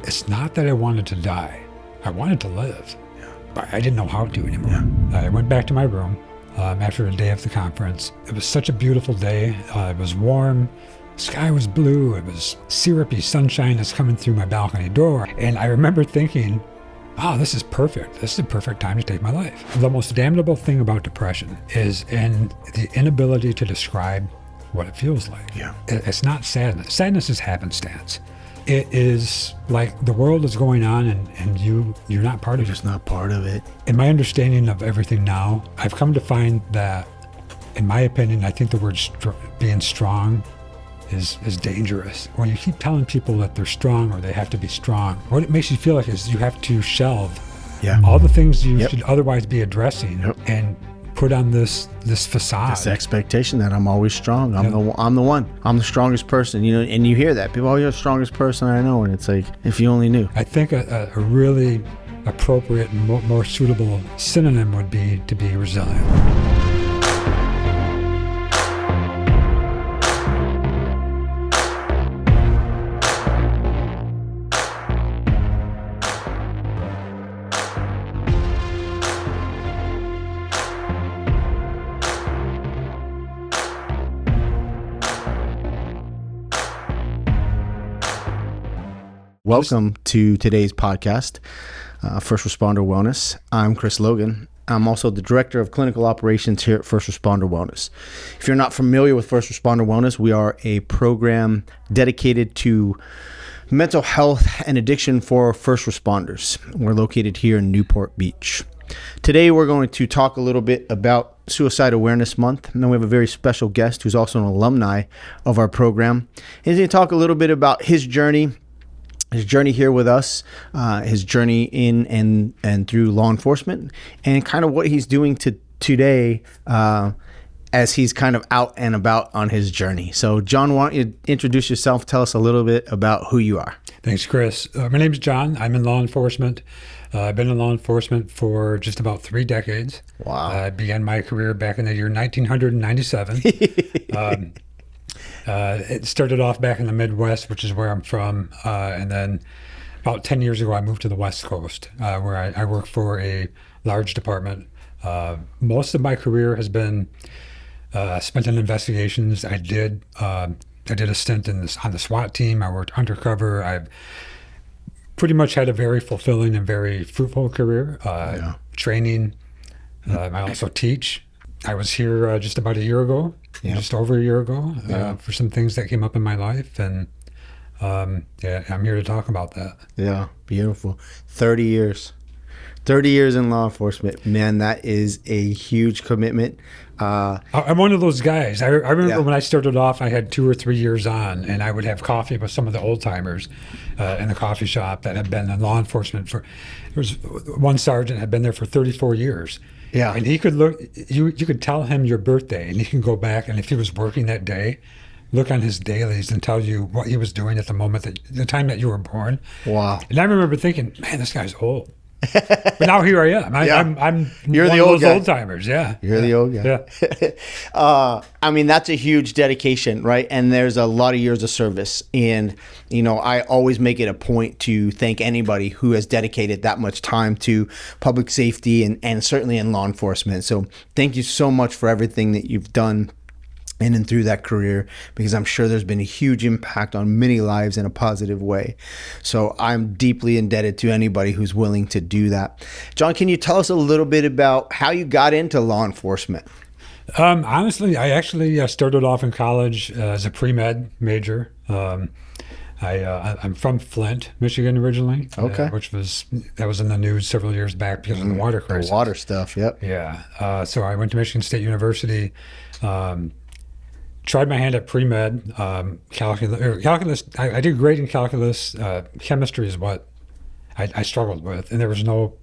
it's not that I wanted to die. I wanted to live, but I didn't know how to anymore. I went back to my room after a day of the conference. It was such a beautiful day. It was warm. The sky was blue. It was syrupy sunshine that's coming through my balcony door. And I remember thinking, oh, this is perfect. This is the perfect time to take my life. The most damnable thing about depression is in the inability to describe what it feels like. It's not sadness. Sadness is happenstance. It is like the world is going on and you're not part of it. You're just not part of it. In my understanding of everything now, I've come to find that, in my opinion, I think the word being strong is dangerous. When you keep telling people that they're strong or they have to be strong, what it makes you feel like is you have to shelve all the things you should otherwise be addressing and put on this facade. This expectation that I'm always strong. I'm the one. I'm the strongest person. You know, and you hear that. People, you're the strongest person I know. And it's like, if you only knew. I think a really appropriate and more suitable synonym would be to be resilient. Welcome to today's podcast, First Responder Wellness. I'm Chris Logan. I'm also the Director of Clinical Operations here at First Responder Wellness. If you're not familiar with First Responder Wellness, we are a program dedicated to mental health and addiction for first responders. We're located here in Newport Beach. Today, we're going to talk a little bit about Suicide Awareness Month. And then we have a very special guest who's also an alumni of our program. He's going to talk a little bit about his journey here with us, his journey in and through law enforcement, and kind of what he's doing today as he's kind of out and about on his journey. So, John, why don't you introduce yourself? Tell us a little bit about who you are. Thanks, Chris. My name's John. I'm in law enforcement. I've been in law enforcement for just about 3 decades. Wow. I began my career back in the year 1997. It started off back in the Midwest, which is where I'm from, and then about 10 years ago, I moved to the West Coast, where I work for a large department. Most of my career has been spent in investigations. I did a stint on the SWAT team. I worked undercover. I've pretty much had a very fulfilling and very fruitful career. Training. I also teach. I was here just about a year ago. Just over a year ago, for some things that came up in my life, and I'm here to talk about that. Yeah, beautiful. 30 years in law enforcement, man. That is a huge commitment. I'm one of those guys. I remember when I started off, I had 2 or 3 years on, and I would have coffee with some of the old timers in the coffee shop that had been in law enforcement for. There was one sergeant had been there for 34 years. Yeah. And he could look, you could tell him your birthday, and he can go back, and if he was working that day, look on his dailies and tell you what he was doing at the time that you were born. Wow. And I remember thinking, man, this guy's old. But now here I am. I'm You're one the of old those guy. old timers. Yeah. You're the old guy. Yeah. I mean, that's a huge dedication, right? And there's a lot of years of service. And, you know, I always make it a point to thank anybody who has dedicated that much time to public safety and certainly in law enforcement. So thank you so much for everything that you've done in and through that career, because I'm sure there's been a huge impact on many lives in a positive way. So I'm deeply indebted to anybody who's willing to do that. John, can you tell us a little bit about how you got into law enforcement? Honestly, I actually started off in college as a pre-med major. I'm from Flint, Michigan originally. Okay. That was in the news several years back because of the water crisis. The water stuff, yep. Yeah. So I went to Michigan State University. Tried my hand at pre-med, calculus. I did great in calculus. Chemistry is what I struggled with, and there was no.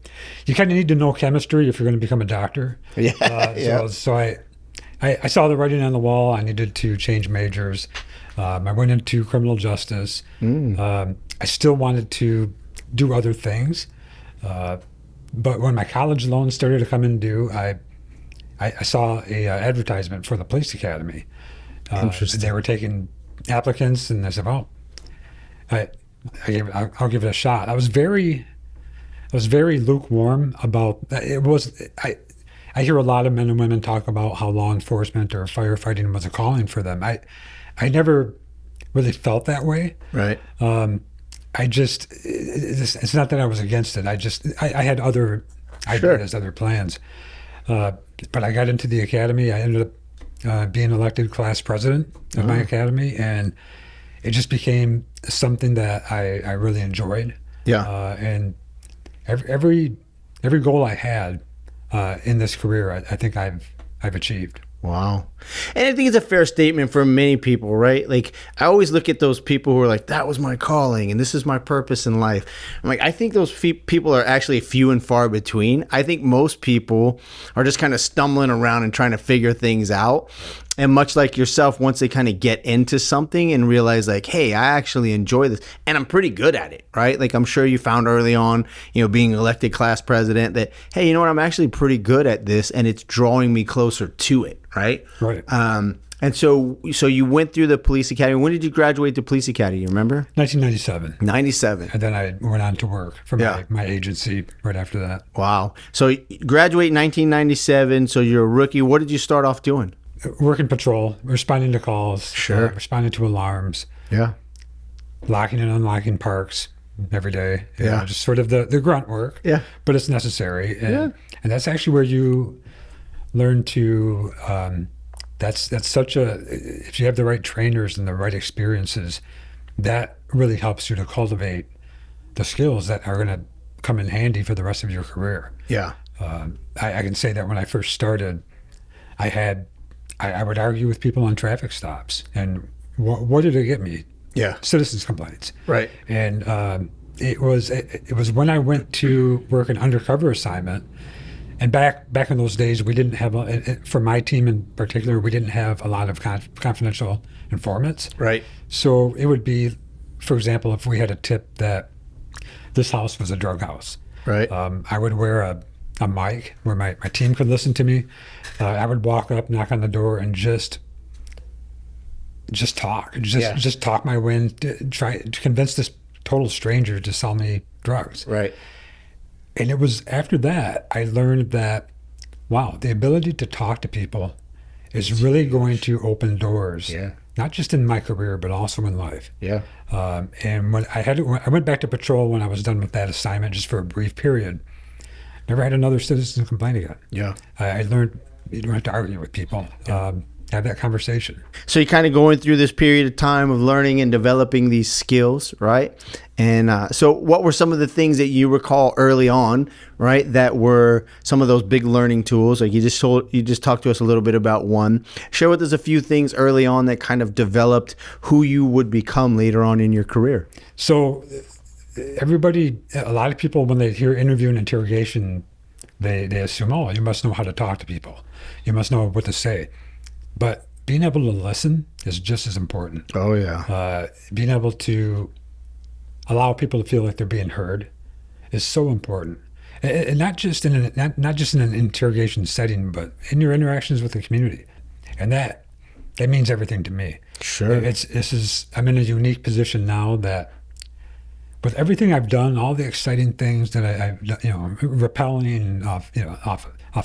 You kind of need to know chemistry if you're going to become a doctor. So I saw the writing on the wall. I needed to change majors. I went into criminal justice. I still wanted to do other things, but when my college loans started to come in due, I saw a advertisement for the police academy. Interesting. They were taking applicants, and I said, "Well, I'll give it a shot. I was very lukewarm about it. I hear a lot of men and women talk about how law enforcement or firefighting was a calling for them. I never really felt that way. Right. It's not that I was against it. I had other Sure. ideas, other plans. But I got into the academy. I ended up being elected class president of my academy, and it just became something that I really enjoyed. Yeah. And every goal I had in this career, I think I've achieved. Wow. And I think it's a fair statement for many people, right? Like, I always look at those people who are like, that was my calling and this is my purpose in life. I'm like, I think those people are actually few and far between. I think most people are just kind of stumbling around and trying to figure things out. And much like yourself, once they kind of get into something and realize like, hey, I actually enjoy this and I'm pretty good at it, right? Like, I'm sure you found early on, being elected class president that, hey, you know what? I'm actually pretty good at this and it's drawing me closer to it, right? Right. And so you went through the police academy. When did you graduate the police academy? You remember? 1997. 97. And then I went on to work for my agency right after that. Wow. So you graduate 1997. So you're a rookie. What did you start off doing? Working patrol, responding to calls, Sure. Responding to alarms, Yeah. locking and unlocking parks every day. Yeah. Just sort of the grunt work. Yeah. But it's necessary. And that's actually where you learn to, that's such a, if you have the right trainers and the right experiences, that really helps you to cultivate the skills that are going to come in handy for the rest of your career. Yeah. I can say that when I first started, I would argue with people on traffic stops. And what did it get me? Yeah. Citizens complaints. Right. And it was when I went to work an undercover assignment. And back in those days, we didn't have, for my team in particular, we didn't have a lot of confidential informants. Right. So it would be, for example, if we had a tip that this house was a drug house. Right. I would wear a mic where my team could listen to me. I would walk up, knock on the door, and just talk. Just talk my way in, try to convince this total stranger to sell me drugs. Right. And it was after that I learned that, wow, the ability to talk to people is really going to open doors. Yeah. Not just in my career, but also in life. Yeah. And when I went back to patrol when I was done with that assignment, just for a brief period. Never had another citizen complain again. Yeah. I learned you don't have to argue with people. Have that conversation. So you're kind of going through this period of time of learning and developing these skills, right? And so what were some of the things that you recall early on, right, that were some of those big learning tools? Like you just talked to us a little bit about one. Share with us a few things early on that kind of developed who you would become later on in your career. So a lot of people, when they hear interview and interrogation, they assume, oh, you must know how to talk to people. You must know what to say. But being able to listen is just as important. Oh, yeah. Being able to allow people to feel like they're being heard is so important. And not just in an interrogation setting, but in your interactions with the community. And that means everything to me. Sure. I'm in a unique position now that with everything I've done, all the exciting things that I've done, rappelling off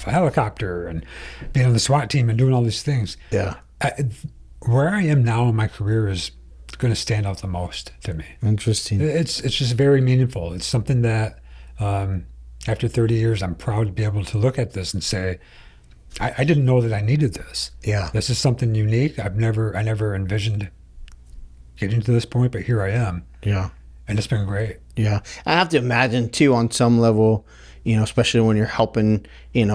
a helicopter and being on the SWAT team and doing all these things. Yeah. Where I am now in my career is going to stand out the most to me. Interesting. It's just very meaningful. It's something that after 30 years, I'm proud to be able to look at this and say, I didn't know that I needed this. Yeah. This is something unique. I never envisioned getting to this point, but here I am. Yeah. And it's been great. Yeah. I have to imagine too, on some level, especially when you're helping,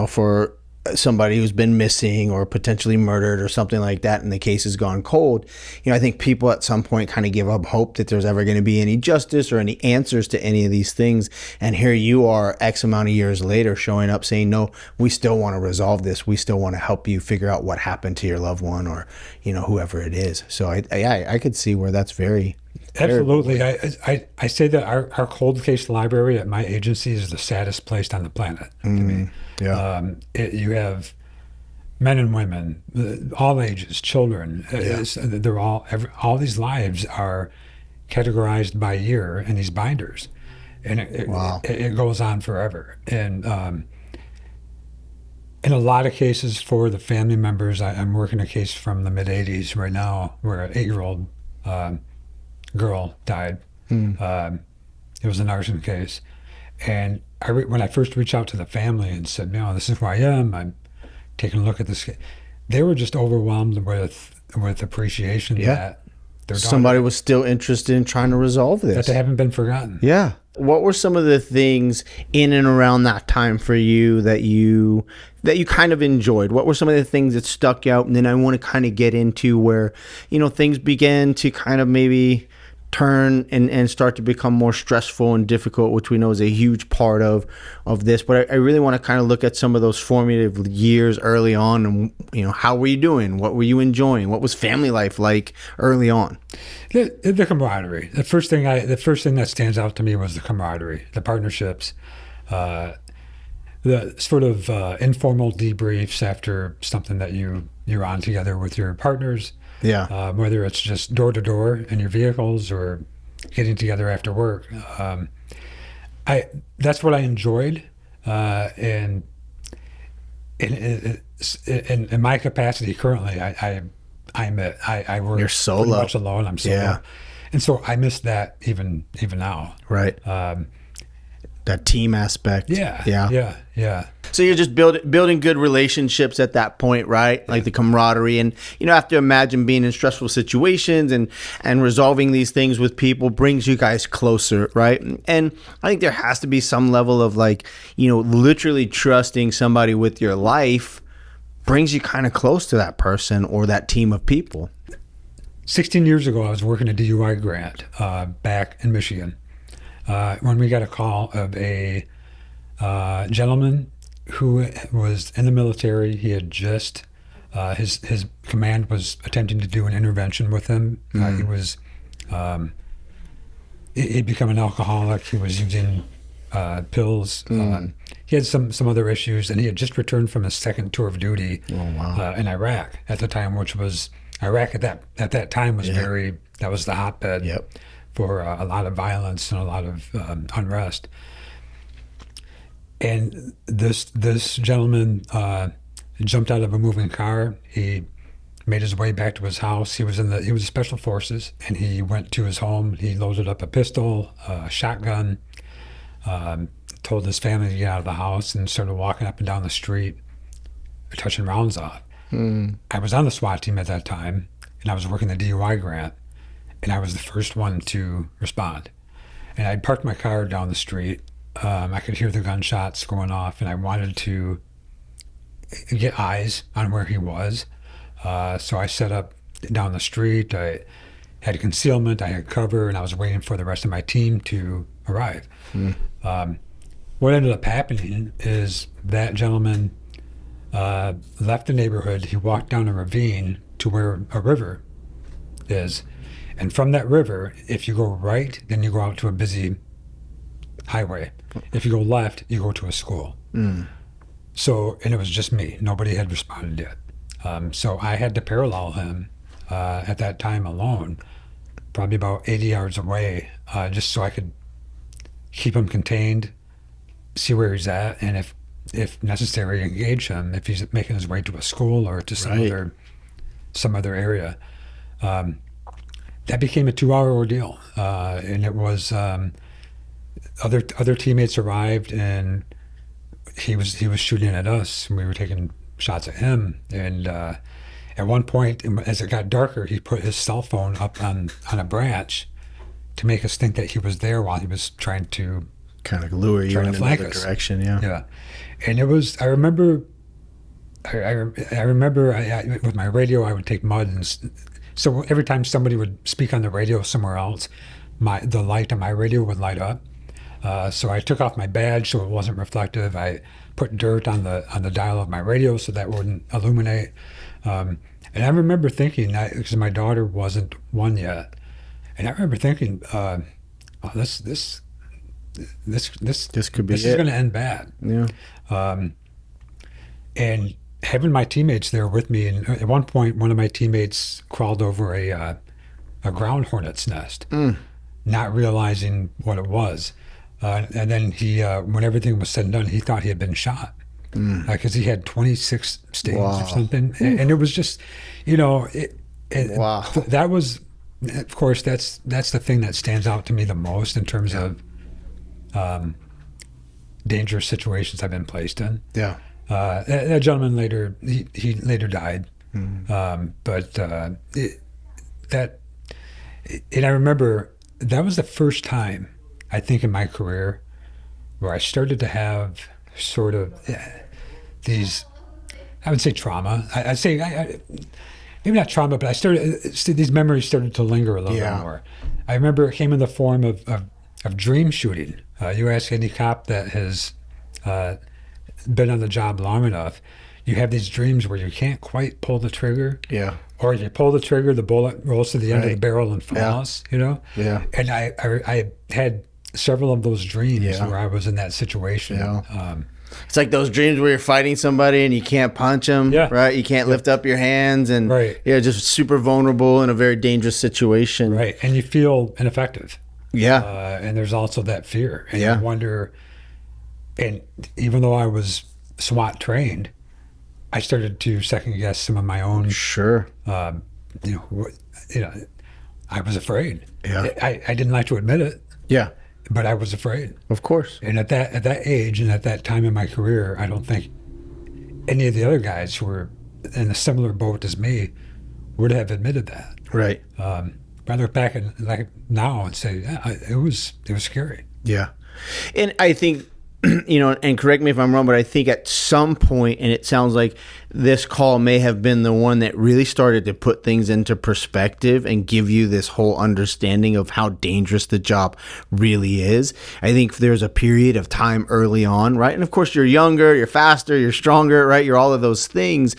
for somebody who's been missing or potentially murdered or something like that and the case has gone cold, I think people at some point kind of give up hope that there's ever going to be any justice or any answers to any of these things. And here you are X amount of years later showing up saying, no, we still want to resolve this. We still want to help you figure out what happened to your loved one or, whoever it is. So I could see where that's very... Absolutely. I say that our cold case library at my agency is the saddest place on the planet to me. Yeah. You have men and women, all ages, children. Yeah. They're all these lives are categorized by year in these binders, and Wow. it goes on forever. And in a lot of cases for the family members, I'm working a case from the mid '80s right now, where an 8-year-old girl died. It was an arson case, and when I first reached out to the family and said, this is who I am, I'm taking a look at this, they were just overwhelmed with appreciation that their daughter, Somebody was still interested in trying to resolve this. that they haven't been forgotten. Yeah. What were some of the things in and around that time for you that you kind of enjoyed? What were some of the things that stuck out? And then I want to kind of get into where, things began to kind of maybe turn and start to become more stressful and difficult, which we know is a huge part of this. But I really want to kind of look at some of those formative years early on, and how were you doing? What were you enjoying? What was family life like early on? The camaraderie. The first thing that stands out to me was the camaraderie, the partnerships, the sort of informal debriefs after something that you're on together with your partners. Yeah. Whether it's just door to door in your vehicles or getting together after work. That's what I enjoyed. And in my capacity currently, I work You're solo. pretty much alone. I'm solo. Yeah. And so I miss that even now. Right. That team aspect. Yeah. So you're just building good relationships at that point, right? Like the camaraderie, and I have to imagine being in stressful situations and resolving these things with people brings you guys closer, right? And I think there has to be some level of literally trusting somebody with your life brings you kind of close to that person or that team of people. 16 years ago, I was working a DUI grant back in Michigan. When we got a call of a gentleman who was in the military. He had just his command was attempting to do an intervention with him. He was he'd become an alcoholic. He was using pills. He had some other issues, and he had just returned from his second tour of duty in Iraq at the time, which was Iraq at that time was that was the hotbed. For a lot of violence and a lot of unrest. And this gentleman jumped out of a moving car. He made his way back to his house. He was special forces, and he went to his home. He loaded up a pistol, a shotgun, told his family to get out of the house, and started walking up and down the street, touching rounds off. I was on the SWAT team at that time, and I was working the DUI grant. And I was the first one to respond. And I parked my car down the street. I could hear the gunshots going off, and I wanted to get eyes on where he was. So I set up down the street. I had concealment, I had cover, and I was waiting for the rest of my team to arrive. What ended up happening is that gentleman left the neighborhood. He walked down a ravine to where a river is. And from that river, if you go right, then you go out to a busy highway. If you go left, you go to a school. So, and it was just me. Nobody had responded yet. So I had to parallel him at that time alone, probably about 80 yards away, just so I could keep him contained, see where he's at, and if necessary, engage him if he's making his way to a school or to some other area. That became a 2-hour ordeal, and it was other teammates arrived, and he was shooting at us, and we were taking shots at him. And at one point, as it got darker, he put his cell phone up on a branch to make us think that he was there while he was trying to kind of lure you in another direction. Yeah. And it was. I remember. I remember with my radio, I would take mud and. So every time somebody would speak on the radio somewhere else, the light on my radio would light up. So I took off my badge so it wasn't reflective. I put dirt on the dial of my radio so that wouldn't illuminate. And I remember thinking that because my daughter wasn't 1 yet, and I remember thinking, this could be this is going to end bad. Yeah. And having my teammates there with me, and at one point, one of my teammates crawled over a ground hornet's nest. not realizing what it was. And then he, when everything was said and done, he thought he had been shot because he had 26 stings Wow. or something. And it was just, you know, Wow. that was, of course, that's the thing that stands out to me the most in terms of dangerous situations I've been placed in. Yeah. That gentleman later, he later died. But and I remember that was the first time I think in my career where I started to have sort of these, I would say trauma. I'd say maybe not trauma, but these memories started to linger a little bit more. I remember it came in the form of dream shooting. You ask any cop that has been on the job long enough, you have these dreams where you can't quite pull the trigger. Yeah. Or if you pull the trigger, the bullet rolls to the end of the barrel and falls, you know? Yeah. And I had several of those dreams where I was in that situation. Yeah. It's like those dreams where you're fighting somebody and you can't punch them, right? You can't lift up your hands and just super vulnerable in a very dangerous situation. Right. And you feel ineffective. Yeah. And there's also that fear. And you wonder, and even though I was SWAT trained, I started to second guess some of my own. Sure. I was afraid. Yeah. I didn't like to admit it. Yeah. But I was afraid. Of course. And at that age and at that time in my career, I don't think any of the other guys who were in a similar boat as me would have admitted that. Right. But I look back and like now and say, it was scary. Yeah. And I think, and correct me if I'm wrong, but I think at some point, and it sounds like this call may have been the one that really started to put things into perspective and give you this whole understanding of how dangerous the job really is. I think there's a period of time early on, right? And of course, you're younger, you're faster, you're stronger, right? You're all of those things.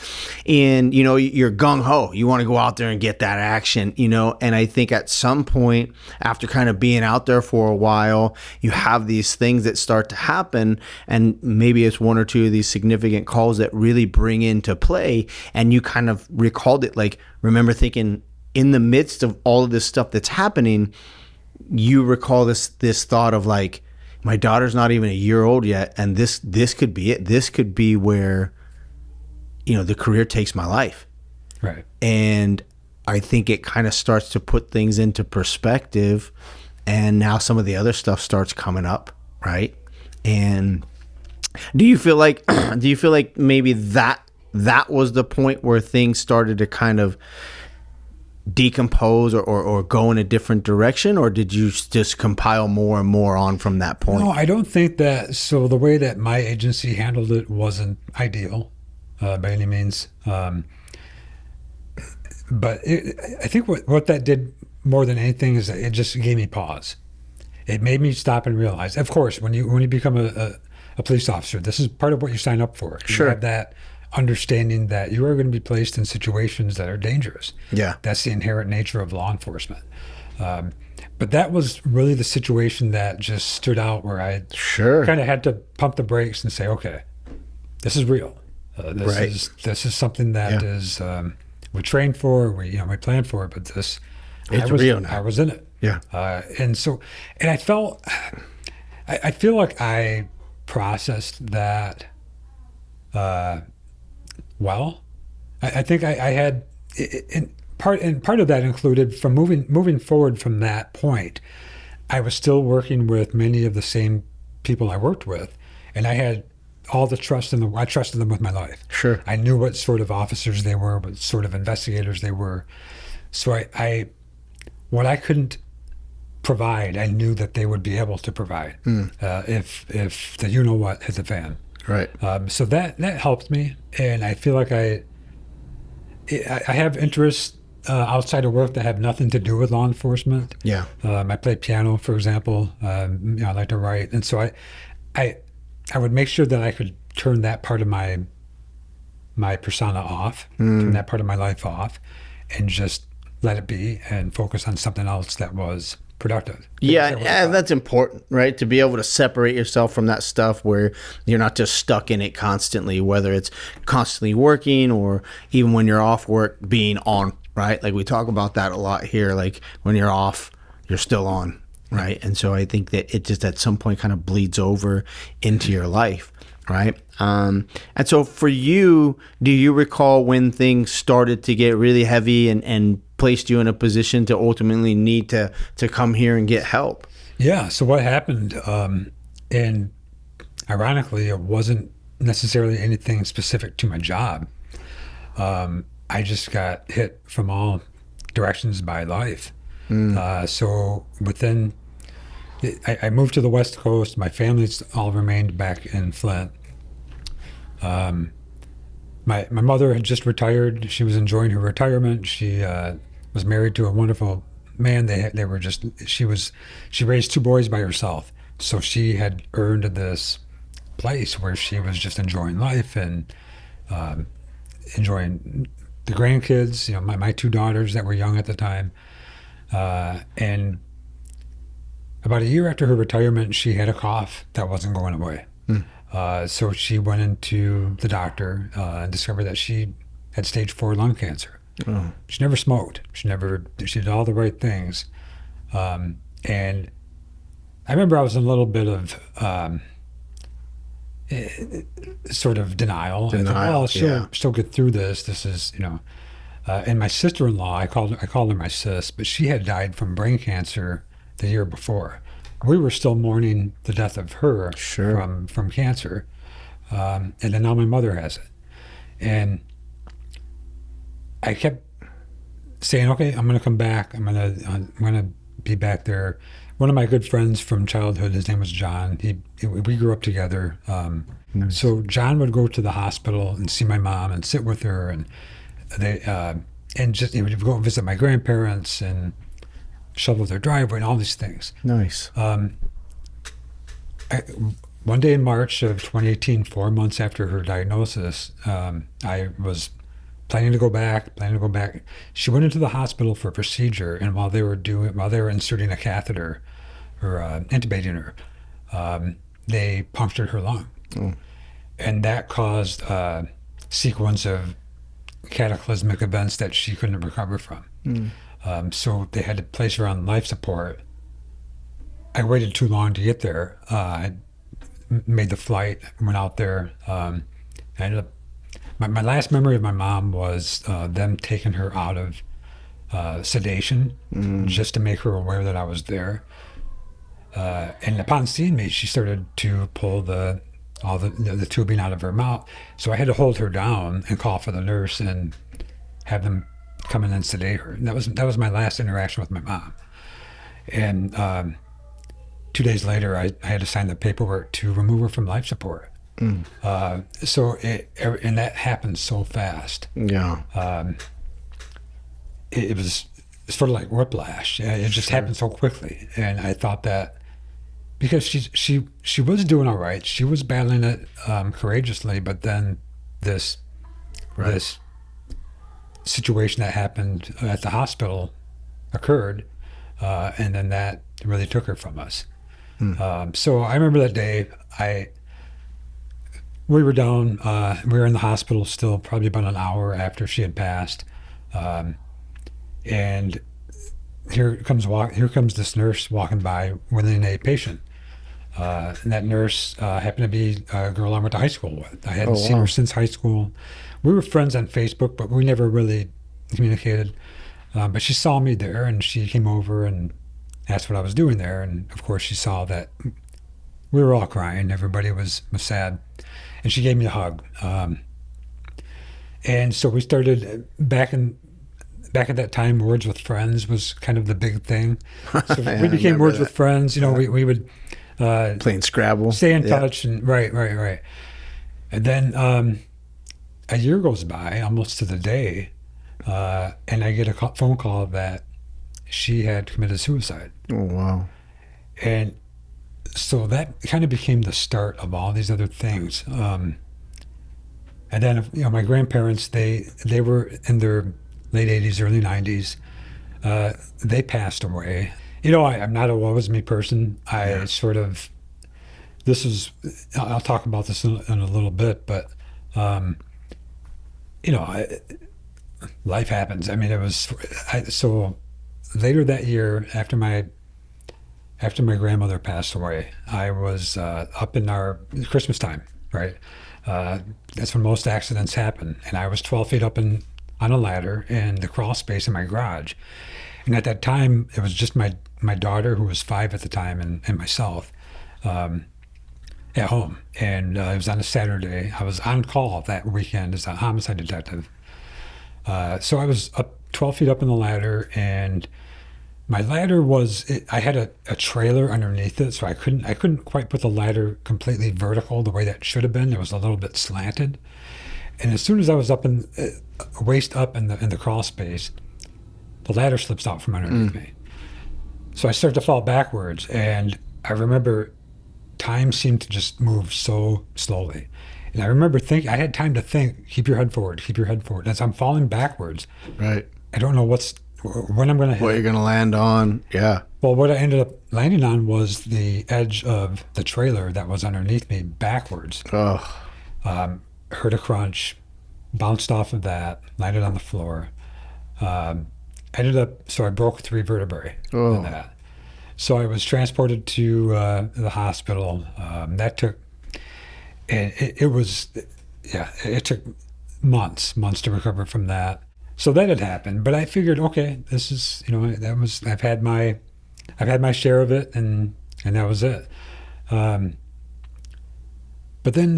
And, you're gung-ho. You want to go out there and get that action, And I think at some point, after kind of being out there for a while, you have these things that start to happen. And maybe it's one or two of these significant calls that really bring into play, and you kind of recalled it, like remember thinking in the midst of all of this stuff that's happening, you recall this thought of like, my daughter's not even a year old yet, and this could be it. This could be where the career takes my life. Right. And I think it kind of starts to put things into perspective, and now some of the other stuff starts coming up, right? And do you feel like maybe that was the point where things started to kind of decompose or go in a different direction, or did you just compile more and more on from that point? No, I don't think that. So the way that my agency handled it wasn't ideal by any means. But I think what that did more than anything is that it just gave me pause. It made me stop and realize, of course, when you become a police officer, this is part of what you sign up for. Sure. You have that understanding that you are going to be placed in situations that are dangerous. Yeah. That's the inherent nature of law enforcement. But that was really the situation that just stood out, where I kind of had to pump the brakes and say, okay, this is real. This is something that is we trained for, we planned for, but it's real now. I was in it. Yeah. And I felt, I feel like I processed that well. I think I had, part of that included from moving forward from that point, I was still working with many of the same people I worked with, and I had all the trust in them. I trusted them with my life. Sure. I knew what sort of officers they were, what sort of investigators they were. So what I couldn't provide, I knew that they would be able to provide if the what hit the fan. Right. So that helped me, and I feel like I have interests outside of work that have nothing to do with law enforcement. Yeah. I play piano, for example. I like to write, and so I would make sure that I could turn that part of my persona off, turn that part of my life off, and just let it be and focus on something else that was productive. Yeah, that's important, right? To be able to separate yourself from that stuff where you're not just stuck in it constantly, whether it's constantly working or even when you're off work, being on, right? Like we talk about that a lot here. Like when you're off, you're still on. right? And so I think that it just at some point kind of bleeds over into your life, right? And so for you, do you recall when things started to get really heavy and placed you in a position to ultimately need to come here and get help? Yeah. So what happened? And ironically, it wasn't necessarily anything specific to my job. I just got hit from all directions by life. So within, I moved to the West Coast. My family's all remained back in Flint. My mother had just retired. She was enjoying her retirement. She was married to a wonderful man. They were just she raised two boys by herself. So she had earned this place where she was just enjoying life and enjoying the grandkids. You know, my two daughters that were young at the time, and about a year after her retirement, she had a cough that wasn't going away. So she went into the doctor and discovered that she had stage 4 lung cancer. Oh. She never smoked. She did all the right things. And I remember I was in a little bit of sort of denial. I thought, well, she'll get through this. This is, and my sister-in-law, I called her my sis, but she had died from brain cancer the year before. We were still mourning the death of her from cancer, and then now my mother has it, and I kept saying, "Okay, I'm going to come back. I'm going to be back there." One of my good friends from childhood, his name was John. We grew up together. Nice. So John would go to the hospital and see my mom and sit with her, and he would go visit my grandparents and shovel their driveway and all these things. Nice. One day in March of 2018, 4 months after her diagnosis, I was planning to go back. She went into the hospital for a procedure, and while they were inserting a catheter or intubating her, they punctured her lung, and that caused a sequence of cataclysmic events that she couldn't recover from. So they had to place her on life support. I waited too long to get there. I made the flight, went out there. I ended up. My last memory of my mom was them taking her out of sedation just to make her aware that I was there. And upon seeing me, she started to pull the tubing out of her mouth. So I had to hold her down and call for the nurse and have them come in and sedate her. And that was my last interaction with my mom. And 2 days later, I had to sign the paperwork to remove her from life support. And that happened so fast. Yeah. It was sort of like whiplash. It just happened so quickly, and I thought that because she was doing all right, she was battling it courageously, but then this situation that happened at the hospital occurred, and then that really took her from us. So I remember that day. We were down. We were in the hospital still, probably about an hour after she had passed, and here comes this nurse walking by with an A patient. And that nurse happened to be a girl I went to high school with. I hadn't seen her since high school. We were friends on Facebook, but we never really communicated. But she saw me there, and she came over and asked what I was doing there. And of course, she saw that we were all crying. Everybody was sad. And she gave me a hug. And so we started back at that time, Words with Friends was kind of the big thing. So we became Words with Friends. We would playing Scrabble, stay in touch, and right. And then a year goes by, almost to the day, and I get a phone call that she had committed suicide. Oh, wow. And so that kind of became the start of all these other things. And then, my grandparents, they were in their late 80s, early 90s. They passed away. I'm not a woe is me person. I'll talk about this in a little bit, but, life happens. I mean, so later that year, after my after my grandmother passed away, I was up in our Christmas time, right? That's when most accidents happen. And I was 12 feet up on a ladder in the crawl space in my garage. And at that time, it was just my daughter, who was 5 at the time, and myself at home. And it was on a Saturday. I was on call that weekend as a homicide detective. So I was up 12 feet up on the ladder, and my ladder I had a trailer underneath it, so I couldn't quite put the ladder completely vertical the way that should have been. It was a little bit slanted. And as soon as I was up in waist up in the crawl space, the ladder slips out from underneath me. So I start to fall backwards, and I remember time seemed to just move so slowly. And I remember I had time to think, keep your head forward, keep your head forward. As I'm falling backwards, Right. I don't know when I'm going to hit. What you're going to land on. Yeah. Well, what I ended up landing on was the edge of the trailer that was underneath me backwards. Oh, Heard a crunch, bounced off of that, landed on the floor. So I broke 3 vertebrae in that. So I was transported to the hospital. That took, and it took months to recover from that. So that had happened, but I figured, okay, this is, I've had my share of it, and that was it. But then,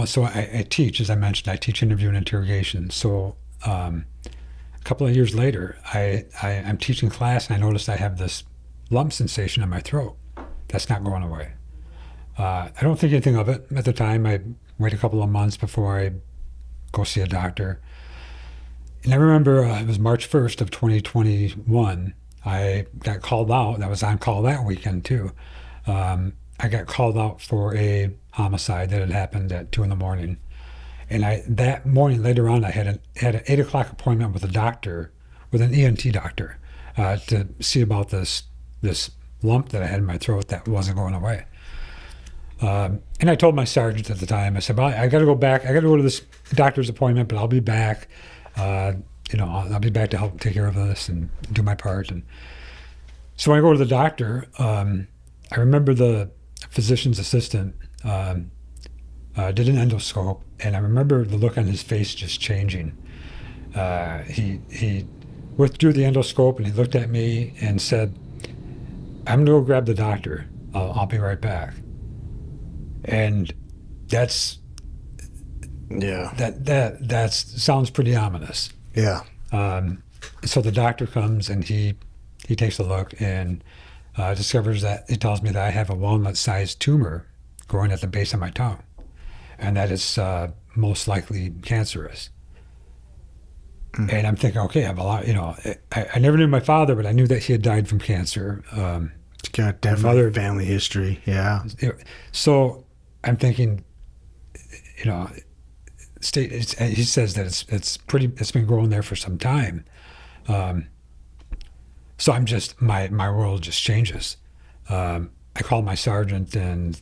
so I teach, as I mentioned, I teach interview and interrogation. So a couple of years later, I'm teaching class, and I noticed I have this lump sensation in my throat that's not going away. I don't think anything of it at the time. I wait a couple of months before I go see a doctor. And I remember it was March 1st of 2021. I got called out. I was on call that weekend too. I got called out for a homicide that had happened at 2 a.m. And that morning, later on, I had an 8 o'clock appointment with a doctor, with an ENT doctor, to see about this lump that I had in my throat that wasn't going away. And I told my sergeant at the time, I said, well, I got to go back. I got to go to this doctor's appointment, but I'll be back. I'll be back to help take care of this and do my part. And so when I go to the doctor, I remember the physician's assistant did an endoscope, and I remember the look on his face just changing. He withdrew the endoscope, and he looked at me and said, I'm going to go grab the doctor. I'll be right back. And that sounds pretty ominous. Yeah. So the doctor comes, and he takes a look and discovers that, he tells me that I have a walnut-sized tumor growing at the base of my tongue, and that is most likely cancerous. And I'm thinking, okay, I have a lot, I never knew my father, but I knew that he had died from cancer. It's got definitely family history. Yeah. So I'm thinking, he says that it's been growing there for some time. So I'm just, my world just changes. I call my sergeant, and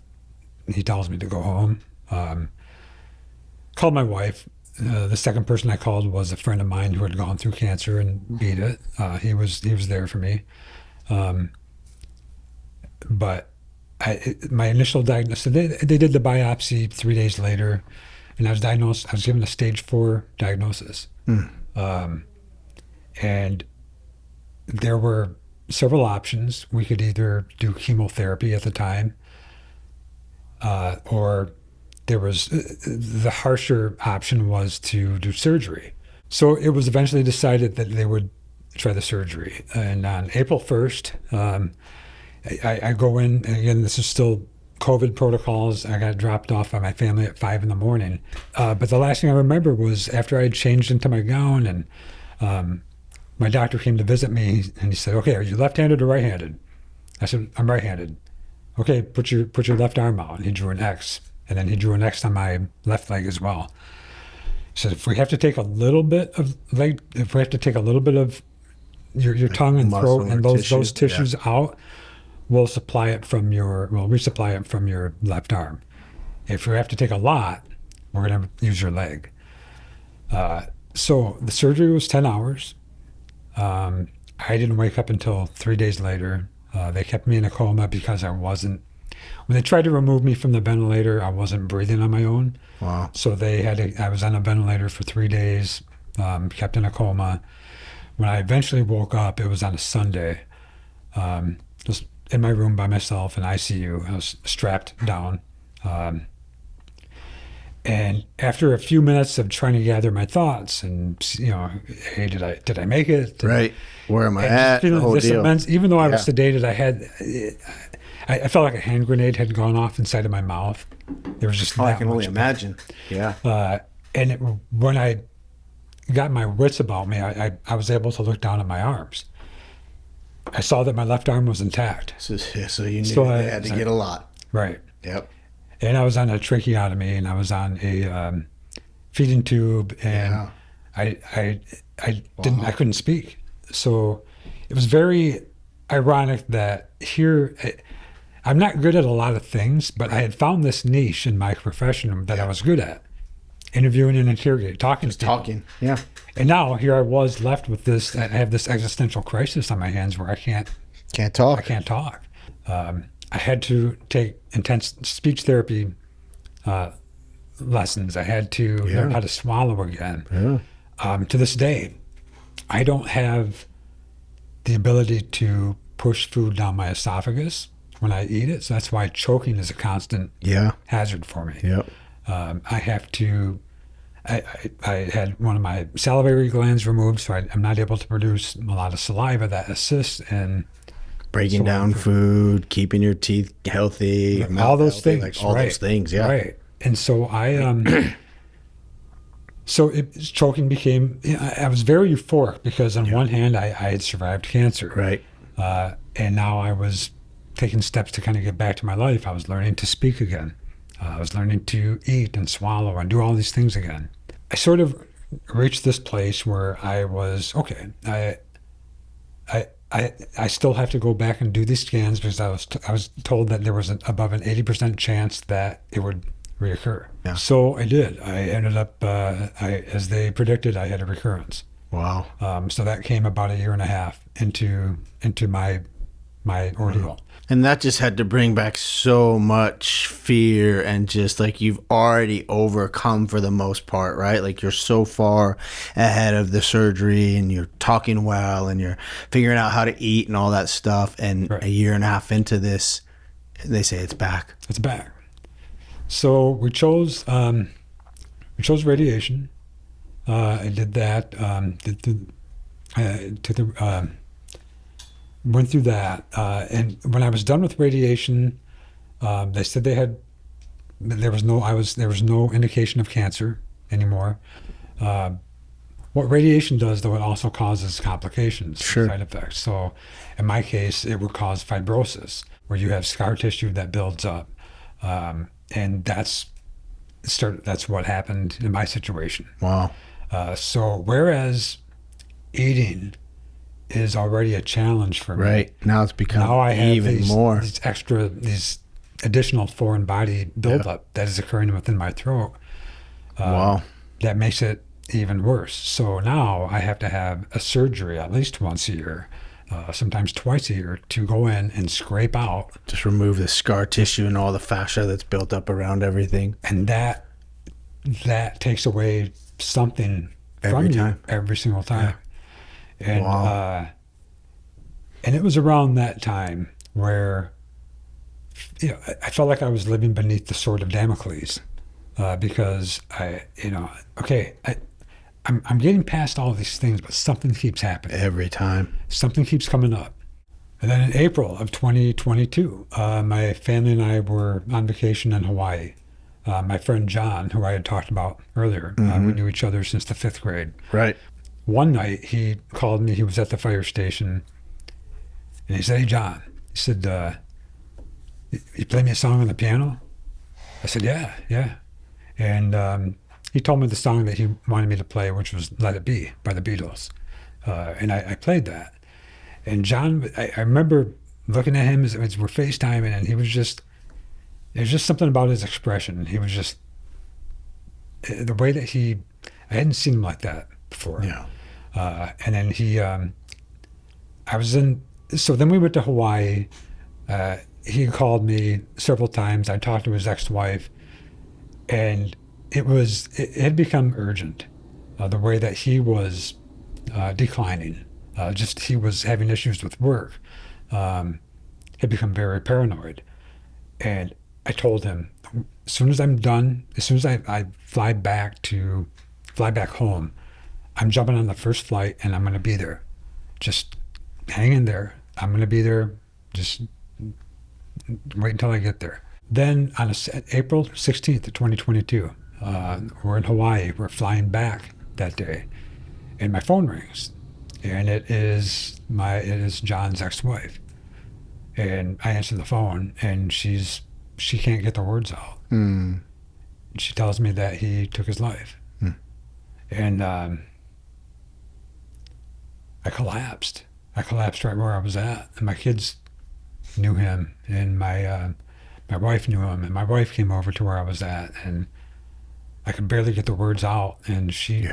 he tells me to go home. Called my wife. The second person I called was a friend of mine who had gone through cancer and beat it. He was there for me. But my initial diagnosis, they did the biopsy 3 days later, and I was given a stage 4 diagnosis. And there were several options. We could either do chemotherapy at the time, or there was the harsher option was to do surgery. So it was eventually decided that they would try the surgery. And on April 1st, I go in, and again, this is still COVID protocols. I got dropped off by my family at 5 a.m. But the last thing I remember was after I had changed into my gown, and my doctor came to visit me, and he said, okay, are you left-handed or right-handed? I said, I'm right-handed. Okay, put your left arm out. And he drew an X, and then he drew an X on my left leg as well. He said, if we have to take a little bit of your tongue and throat and those tissues out, we'll resupply it from your left arm. If we have to take a lot, we're going to use your leg. So the surgery was 10 hours. I didn't wake up until 3 days later. They kept me in a coma because when they tried to remove me from the ventilator, I wasn't breathing on my own. Wow. So I was on a ventilator for 3 days, kept in a coma. When I eventually woke up, it was on a Sunday, just in my room by myself in ICU. I was strapped down. And after a few minutes of trying to gather my thoughts and, hey, did I make it? Right. Where am I And just at? The feeling whole this deal. immense, even though I was Yeah. sedated, I felt like a hand grenade had gone off inside of my mouth. There was just Oh, I that can only much imagine. Yeah. when I got my wits about me, I was able to look down at my arms. I saw that my left arm was intact. So you knew So they had to get a lot. Right. Yep. And I was on a tracheotomy, and I was on a feeding tube, and Yeah. I couldn't speak. So it was very ironic that here, I'm not good at a lot of things, but I had found this niche in my profession that I was good at: interviewing and interrogating, talking to people. Talking. Yeah. And now here I was left with this. I have this existential crisis on my hands where I can't Can't talk. I had to take intense speech therapy lessons. I had to learn how to swallow again. Yeah. To this day, I don't have the ability to push food down my esophagus when I eat it. So that's why choking is a constant Yeah. hazard for me. Yep. I have to. I had one of my salivary glands removed, so I'm not able to produce a lot of saliva that assists in Breaking down food, keeping your teeth healthy, all mouth those healthy, things. like all those things. Yeah. Right. And so choking became. I was very euphoric because on one hand I had survived cancer, Right. and now I was taking steps to kind of get back to my life. I was learning to speak again. I was learning to eat and swallow and do all these things again. I sort of reached this place where I was okay. I still have to go back and do these scans because I was told that there was above an 80% chance that it would reoccur. Yeah. So I did. I ended up, as they predicted, I had a recurrence. Wow. So that came about a year and a half into my ordeal. And that just had to bring back so much fear and just like you've already overcome for the most part, right? Like you're so far ahead of the surgery and you're talking well and you're figuring out how to eat and all that stuff. And Right. a year and a half into this, they say it's back. It's back. So we chose radiation. I did that. Went through that, and when I was done with radiation, they said there was no indication of cancer anymore. What radiation does, though, it also causes complications, Sure. side effects. So, in my case, it would cause fibrosis, where you have scar tissue that builds up, and that's what happened in my situation. Wow. So, whereas eating is already a challenge for me. Right. Now it's become Now I have even more. these additional foreign body buildup that is occurring within my throat. Wow. That makes it even worse. So now I have to have a surgery at least once a year, sometimes twice a year, to go in and scrape out. Just remove the scar tissue and all the fascia that's built up around everything. And that takes away something Every from you time. every single time. And Wow. and it was around that time where I felt like I was living beneath the sword of Damocles, because I'm getting past all these things, but something keeps happening. Every time. Something keeps coming up. And then in April of 2022, my family and I were on vacation in Hawaii. My friend John, who I had talked about earlier, we knew each other since the 5th grade. Right. One night he called me. He was at the fire station, and he said, "Hey, John," he said, "You play me a song on the piano?" I said, "Yeah." And he told me the song that he wanted me to play, which was "Let It Be" by the Beatles, and I played that. And John, I remember looking at him as we're FaceTiming, and there's just something about his expression. He was just the way that I hadn't seen him like that before. Yeah. And then I was in so then we went to Hawaii. He called me several times. I talked to his ex-wife, and it had become urgent. The way that he was declining, just he was having issues with work, had become very paranoid. And I told him, as soon as I'm done, as soon as I fly back home, I'm jumping on the first flight and I'm going to be there. Just hang in there. I'm going to be there. Just wait until I get there. Then on April 16th of 2022, we're in Hawaii. We're flying back that day, and my phone rings, and it is John's ex-wife, and I answer the phone, and she can't get the words out. She tells me that he took his life, and I collapsed. I collapsed right where I was at, and my kids knew him, and my wife knew him, and my wife came over to where I was at, and I could barely get the words out, and she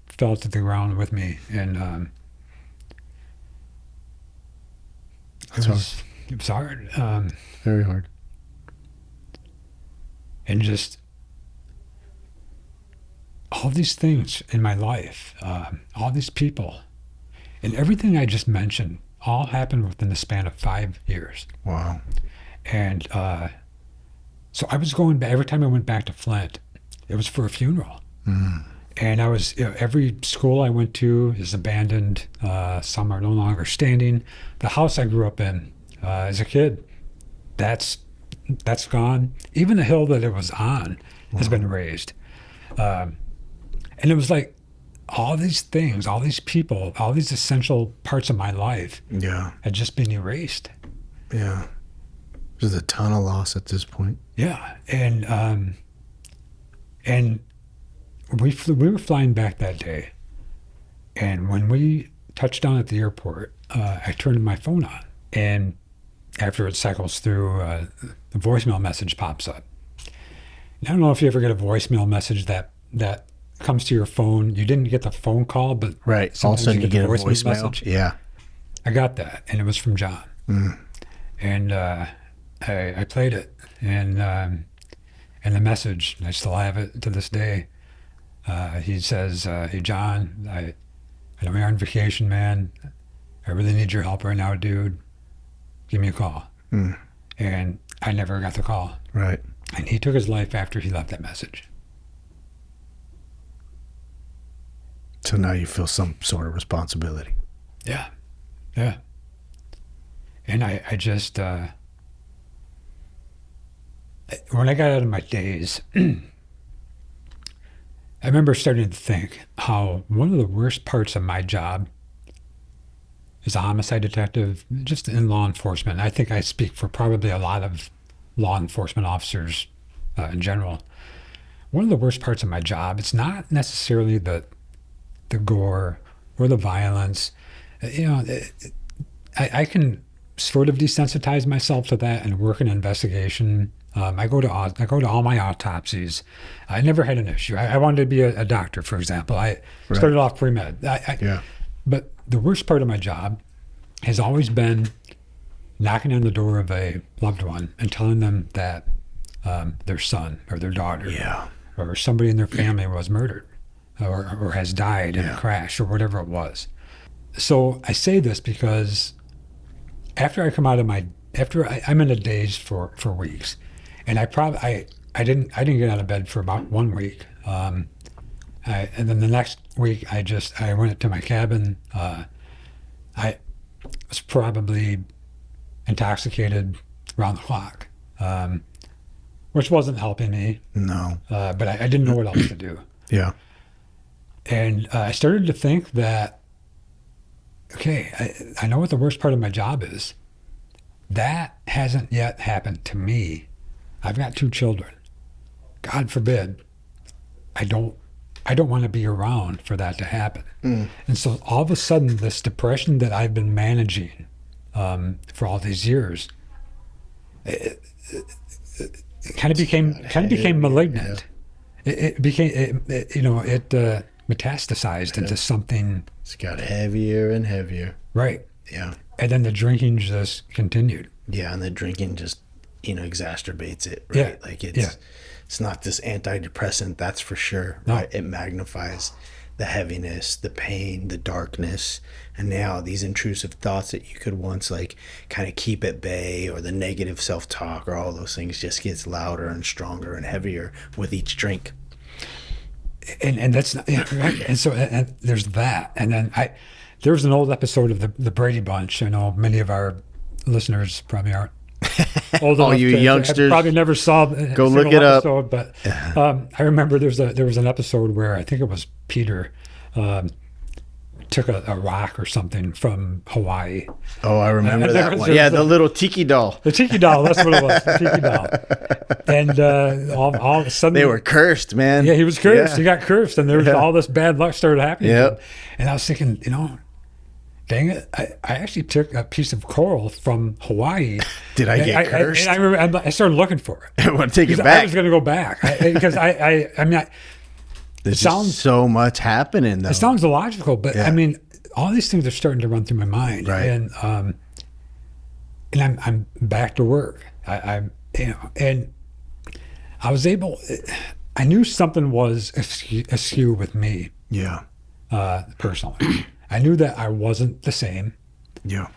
fell to the ground with me, and it was hard. Very hard. And just all these things in my life, all these people, and everything I just mentioned, all happened within the span of 5 years. Wow. And so I was going back, every time I went back to Flint, it was for a funeral. And I was, every school I went to is abandoned. Some are no longer standing. The house I grew up in as a kid, that's gone. Even the hill that it was on has been razed. And it was like all these things, all these people, all these essential parts of my life had just been erased. Yeah. There's a ton of loss at this point. Yeah. And we were flying back that day. And when we touched down at the airport, I turned my phone on. And after it cycles through, the voicemail message pops up. And I don't know if you ever get a voicemail message that comes to your phone. You didn't get the phone call, but right. All of a sudden you get a voicemail message. Yeah. I got that, and it was from John. And I played it, and the message, I still have it to this day. He says, "Hey John, I know you're on vacation, man. I really need your help right now, dude. Give me a call." And I never got the call. Right. And he took his life after he left that message. So now you feel some sort of responsibility. Yeah. Yeah. And I just, when I got out of my daze, I remember starting to think how one of the worst parts of my job as a homicide detective, just in law enforcement, I think I speak for probably a lot of law enforcement officers in general. One of the worst parts of my job, it's not necessarily the gore or the violence. I can sort of desensitize myself to that and work in investigation. I go to all my autopsies. I never had an issue. I wanted to be a doctor, for example. I started off pre-med. But the worst part of my job has always been knocking on the door of a loved one and telling them that their son or their daughter or somebody in their family was murdered or has died in a crash or whatever it was. So I say this because after I come out of I'm in a daze for weeks, and I didn't get out of bed for about 1 week. And then the next week, I went to my cabin. I was probably intoxicated around the clock, which wasn't helping me. No. But I didn't know what else to do. Yeah. And I started to think that, okay, I know what the worst part of my job is. That hasn't yet happened to me. I've got 2 children. God forbid, I don't want to be around for that to happen. And so all of a sudden, this depression that I've been managing for all these years, it kind of became malignant. Yeah. It became metastasized into something. It's got heavier and heavier. Right. Yeah. And then the drinking just continued. Yeah, and the drinking just, exacerbates it, right? Yeah. Like Yeah. it's not this antidepressant, that's for sure, No. right? It magnifies the heaviness, the pain, the darkness, and now these intrusive thoughts that you could once like kind of keep at bay, or the negative self-talk, or all those things just gets louder and stronger and heavier with each drink. And that's not, yeah, right. And so and there's that. And then there was an old episode of the Brady Bunch. I know many of our listeners probably aren't old All enough you to, youngsters, probably never saw go look it up. But I remember there was an episode where I think it was Peter took a rock or something from Hawaii. Oh, I remember that one. Yeah, the little tiki doll. The tiki doll, that's what it was, the tiki doll. And all of a sudden... They were cursed, man. Yeah, he was cursed. Yeah. He got cursed, and there was all this bad luck started happening. Yep. And I was thinking, dang it, I actually took a piece of coral from Hawaii. Did I get cursed? I remember I started looking for it. I want to take it I back. was going to go back. Because I mean, There's sounds just so much happening, though. it sounds illogical, but Yeah. I mean, all these things are starting to run through my mind, Right. and I'm back to work. And I was able. I knew something was askew with me Yeah. personally. I knew that I wasn't the same, Yeah.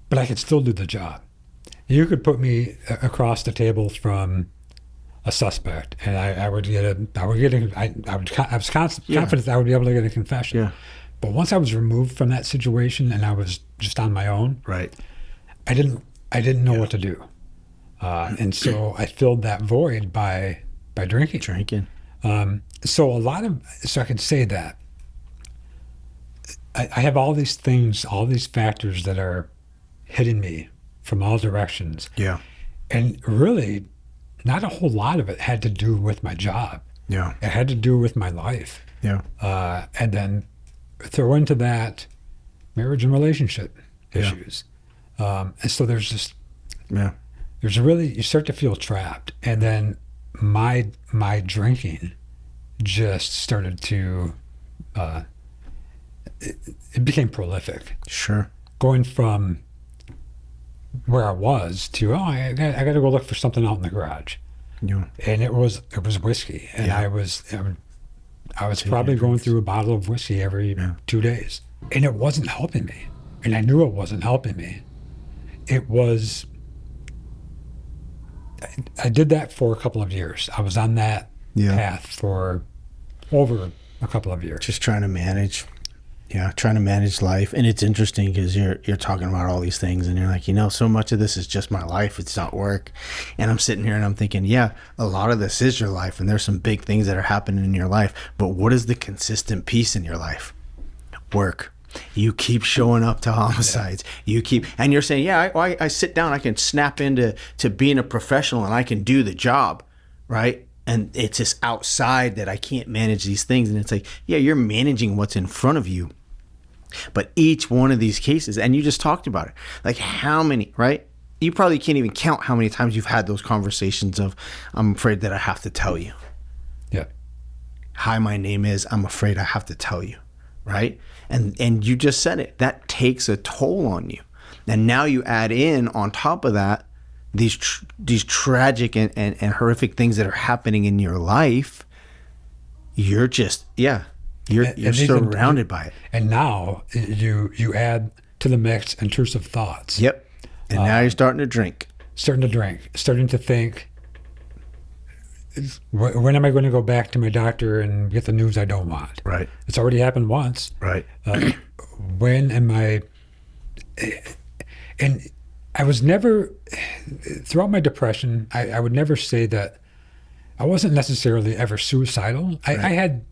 but I could still do the job. You could put me across the table from a suspect, and I was confident that I would be able to get a confession. Yeah. But once I was removed from that situation and I was just on my own, Right. I didn't know what to do, and so I filled that void by drinking. So I can say that I have all these things, all these factors that are hitting me from all directions, Yeah. and really, not a whole lot of it had to do with my job. Yeah. It had to do with my life, Yeah. and then throw into that marriage and relationship issues. And so there's really, you start to feel trapped. And then my drinking just started to, it became prolific. Sure. Going from where I was to, I got to go look for something out in the garage. Yeah. And it was whiskey. And Yeah. I was probably going through a bottle of whiskey every 2 days. And it wasn't helping me. And I knew it wasn't helping me. It was, I did that for a couple of years. I was on that path for over a couple of years. Just trying to manage. Yeah, trying to manage life. And it's interesting because you're talking about all these things and you're like, so much of this is just my life. It's not work. And I'm sitting here and I'm thinking, yeah, a lot of this is your life. And there's some big things that are happening in your life. But what is the consistent piece in your life? Work. You keep showing up to homicides. You keep, and you're saying, yeah, I sit down, I can snap into being a professional and I can do the job, right? And it's just outside that I can't manage these things. And it's like, yeah, you're managing what's in front of you. But each one of these cases, and you just talked about it, like how many, right? You probably can't even count how many times you've had those conversations of, I'm afraid that I have to tell you. Yeah. Hi, my name is, I'm afraid I have to tell you, right? And you just said it. That takes a toll on you. And now you add in on top of that, these tragic and horrific things that are happening in your life. You're just, you're surrounded by it. And now you add to the mix intrusive thoughts. Yep. And now you're starting to drink. Starting to think, when am I going to go back to my doctor and get the news I don't want? Right. It's already happened once. Right. When am I? And I was never, throughout my depression, I would never say that I wasn't necessarily ever suicidal. I had,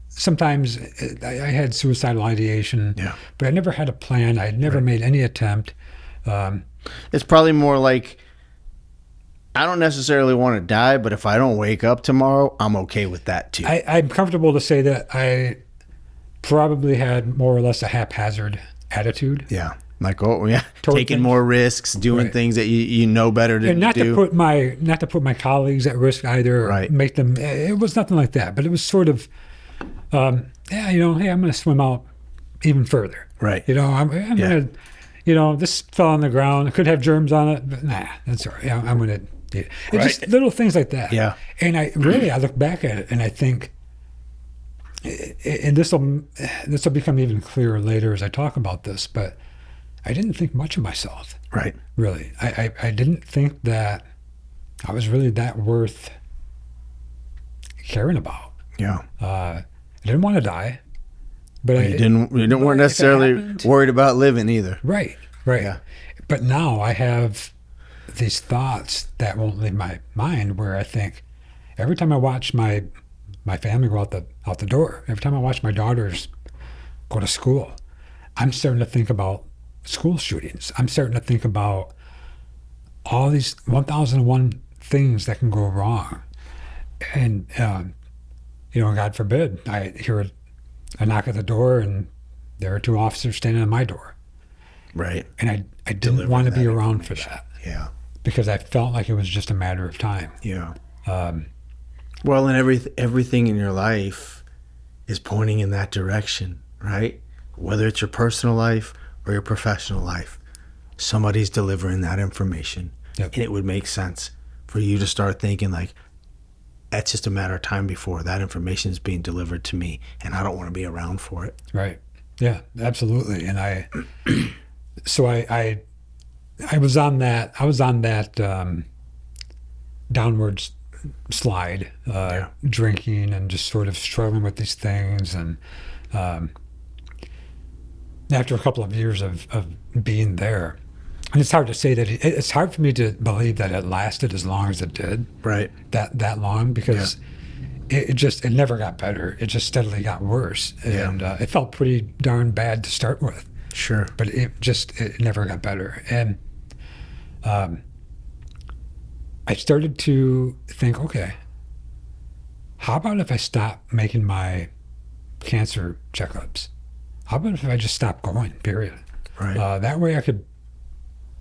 sometimes I had suicidal ideation, but I never had a plan. I had never made any attempt. It's probably more like, I don't necessarily want to die, but if I don't wake up tomorrow, I'm okay with that too. I'm comfortable to say that I probably had more or less a haphazard attitude. Yeah. Like, taking more risks, doing things that you know better to do. And not to put my colleagues at risk either, or make them, it was nothing like that, but it was sort of, hey, I'm going to swim out even further. Right. I'm going to, this fell on the ground. It could have germs on it, but nah, that's all right. I'm going to eat it. And just little things like that. Yeah. And I look back at it and I think, and this will become even clearer later as I talk about this, but I didn't think much of myself. Right. Really. I didn't think that I was really that worth caring about. Yeah. I didn't want to die, but You weren't necessarily worried about living either. Right. Yeah. But now I have these thoughts that won't leave my mind, where I think every time I watch my family go out the door, every time I watch my daughters go to school, I'm starting to think about school shootings. I'm starting to think about all these 1,001 things that can go wrong. And, God forbid, I hear a knock at the door and there are two officers standing at my door. Right. And I didn't want to be around for that. Yeah. Because I felt like it was just a matter of time. Yeah. Well, and everything in your life is pointing in that direction, right? Whether it's your personal life or your professional life, somebody's delivering that information. Yep. And it would make sense for you to start thinking like, that's just a matter of time before that information is being delivered to me, and I don't want to be around for it. Right. Yeah, absolutely. And I was on that downward slide, drinking and just sort of struggling with these things. And after a couple of years of being there, and it's hard to say that it's hard for me to believe that it lasted as long as it did. Right. That long, because it never got better. It just steadily got worse. And it felt pretty darn bad to start with. Sure. But it never got better. And I started to think, okay, how about if I stop making my cancer checkups? How about if I just stop going, period? Right. That way I could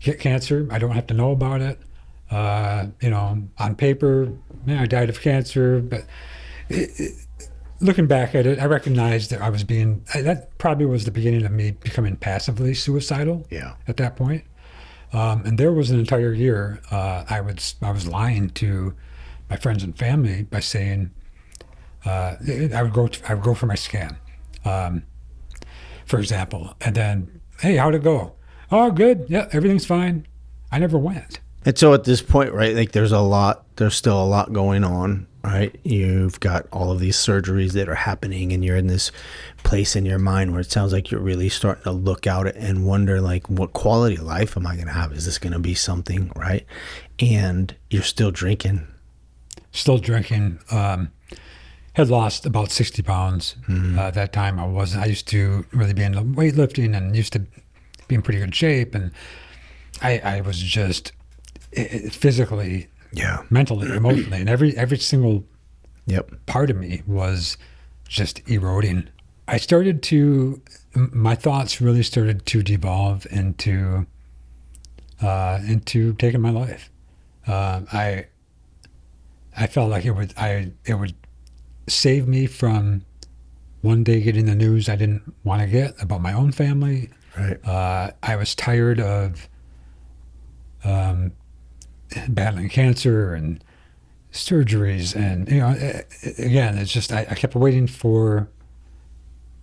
get cancer. I don't have to know about it. On paper, I died of cancer. But looking back at it, I recognized that that probably was the beginning of me becoming passively suicidal. Yeah. At that point. And there was an entire year I was lying to my friends and family by saying I would go for my scan, for example, and then, hey, how'd it go? Oh, good. Yeah, everything's fine. I never went. And so at this point, right, like there's still a lot going on, right? You've got all of these surgeries that are happening, and you're in this place in your mind where it sounds like you're really starting to look out and wonder, like, what quality of life am I going to have? Is this going to be something, right? And you're still drinking. Still drinking. Had lost about 60 pounds at that time. I used to really be into weightlifting and used to be in pretty good shape. And I was just physically, mentally, emotionally, and every single part of me was just eroding. My thoughts really started to devolve into taking my life. I felt like it would save me from one day getting the news I didn't want to get about my own family. Right. I was tired of battling cancer and surgeries, and again, it's just I kept waiting for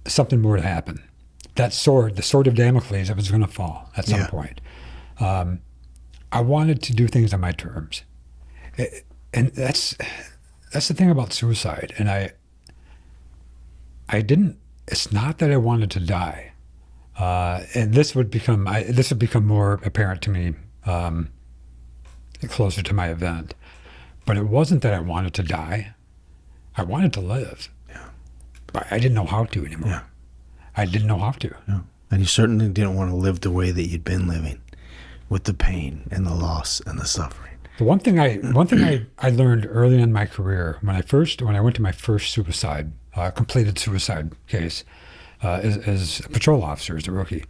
something more to happen. That sword, the sword of Damocles, it was going to fall at some point. I wanted to do things on my terms, and that's the thing about suicide. And I didn't. It's not that I wanted to die, and this would become more apparent to me closer to my event. But it wasn't that I wanted to die. I wanted to live. Yeah. But I didn't know how to anymore. Yeah. I didn't know how to. Yeah. And you certainly didn't want to live the way that you'd been living, with the pain and the loss and the suffering. The one thing I learned early in my career, when I went to my first completed suicide case, as a patrol officer, as a rookie,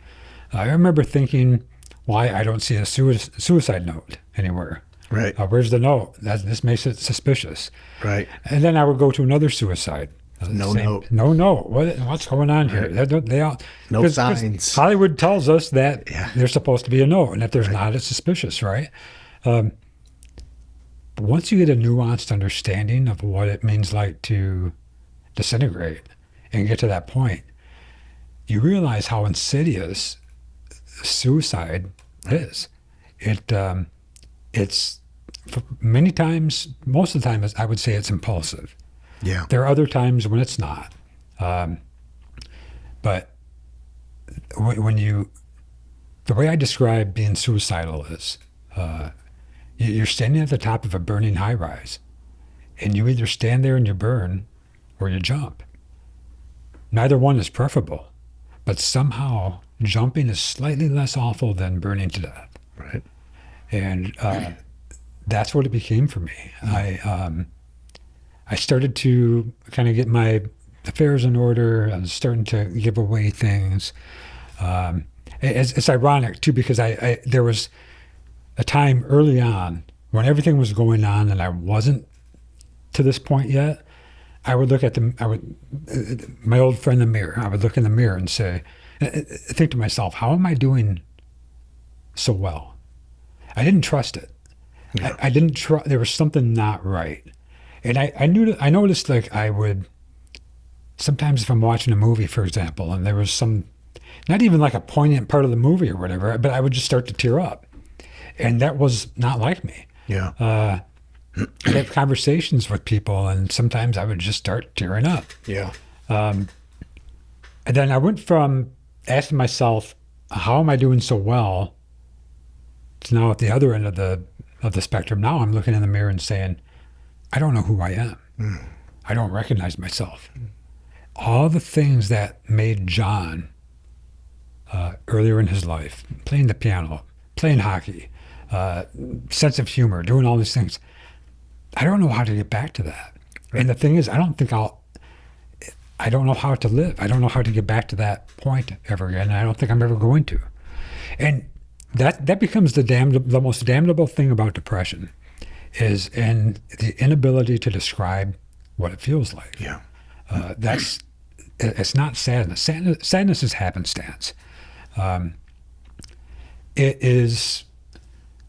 I remember thinking, why I don't see a suicide note anywhere. Right. Where's the note? This makes it suspicious. Right. And then I would go to another suicide No note. No. What's going on here? They all, No 'cause signs. Hollywood tells us that Yeah. there's supposed to be a no, and if there's not, it's suspicious, right? But once you get a nuanced understanding of what it means like to disintegrate and get to that point, you realize how insidious suicide is. It's many times, most of the time, I would say it's impulsive. Yeah. There are other times when it's not. But the way I describe being suicidal is you're standing at the top of a burning high rise, and you either stand there and you burn or you jump. Neither one is preferable, but somehow jumping is slightly less awful than burning to death. Right. And that's what it became for me. I started to kind of get my affairs in order. I was starting to give away things. It's ironic too, because there was a time early on when everything was going on and I wasn't to this point yet. I would look at my old friend, the mirror. I would look in the mirror and think to myself, how am I doing so well? I didn't trust it. Yeah. I didn't trust. There was something not right, and I noticed, like, I would sometimes, if I'm watching a movie, for example, and there was not even like a poignant part of the movie or whatever, but I would just start to tear up, and that was not like me. Yeah. I'd have conversations with people, and sometimes I would just start tearing up. Yeah. And then I went from asking myself, how am I doing so well, to now at the other end of the spectrum. Now I'm looking in the mirror and saying, I don't know who I am. I don't recognize myself. All the things that made John earlier in his life, playing the piano, playing hockey, sense of humor, doing all these things, I don't know how to get back to that. Right. And the thing is, I don't know how to live. I don't know how to get back to that point ever again. And I don't think I'm ever going to. And that becomes the most damnable thing about depression, is in the inability to describe what it feels like. Yeah. It's not sadness. Sadness is happenstance. It is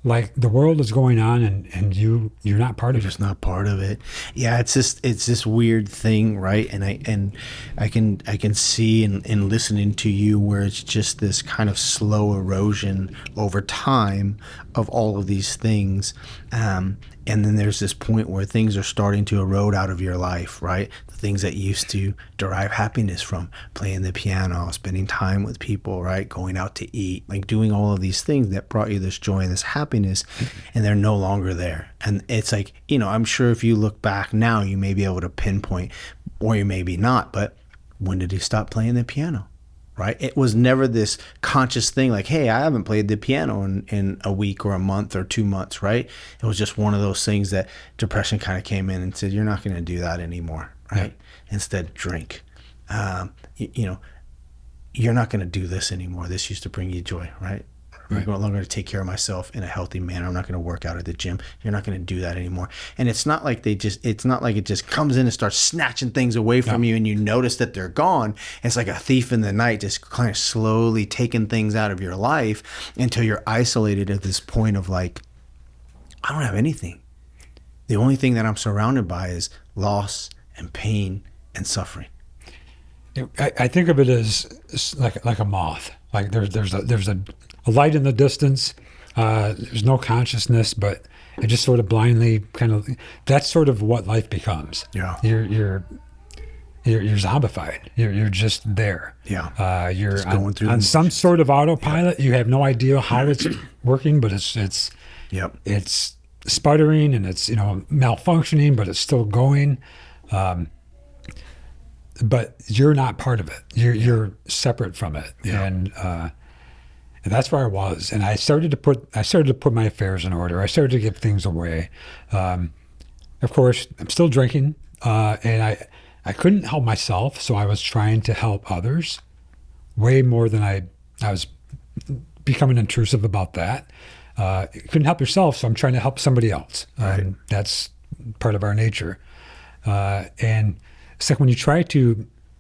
like the world is going on and you're not part of it. Just not part of it. Yeah, it's this weird thing, right? And I can see in listening to you where it's just this kind of slow erosion over time of all of these things. And then there's this point where things are starting to erode out of your life, right? The things that you used to derive happiness from, playing the piano, spending time with people, right? Going out to eat, like doing all of these things that brought you this joy and this happiness, and they're no longer there. And it's like, I'm sure if you look back now, you may be able to pinpoint, or you may be not, but when did he stop playing the piano? Right? It was never this conscious thing like, hey, I haven't played the piano in a week or a month or 2 months, right? It was just one of those things that depression kind of came in and said, you're not going to do that anymore, right? Yeah. Instead, drink. You're not going to do this anymore. This used to bring you joy, right? I'm no longer going to take care of myself in a healthy manner. I'm not going to work out at the gym. You're not going to do that anymore. And it's not like it just comes in and starts snatching things away from you and you notice that they're gone. It's like a thief in the night, just kind of slowly taking things out of your life until you're isolated at this point of like, I don't have anything. The only thing that I'm surrounded by is loss and pain and suffering. I think of it as like a moth. Like there's a light in the distance. There's no consciousness, but it just sort of blindly that's sort of what life becomes. Yeah. You're zombified. You're just there. Yeah. You're just going through on some sort of autopilot. You have no idea how it's working, but it's sputtering and it's malfunctioning, but it's still going. But you're not part of it. You're separate from it. Yeah. And that's where I was. And I started to put my affairs in order. I started to give things away. Of course, I'm still drinking, and I couldn't help myself, so I was trying to help others way more than I was becoming intrusive about that. You couldn't help yourself, so I'm trying to help somebody else. Right. That's part of our nature. And it's like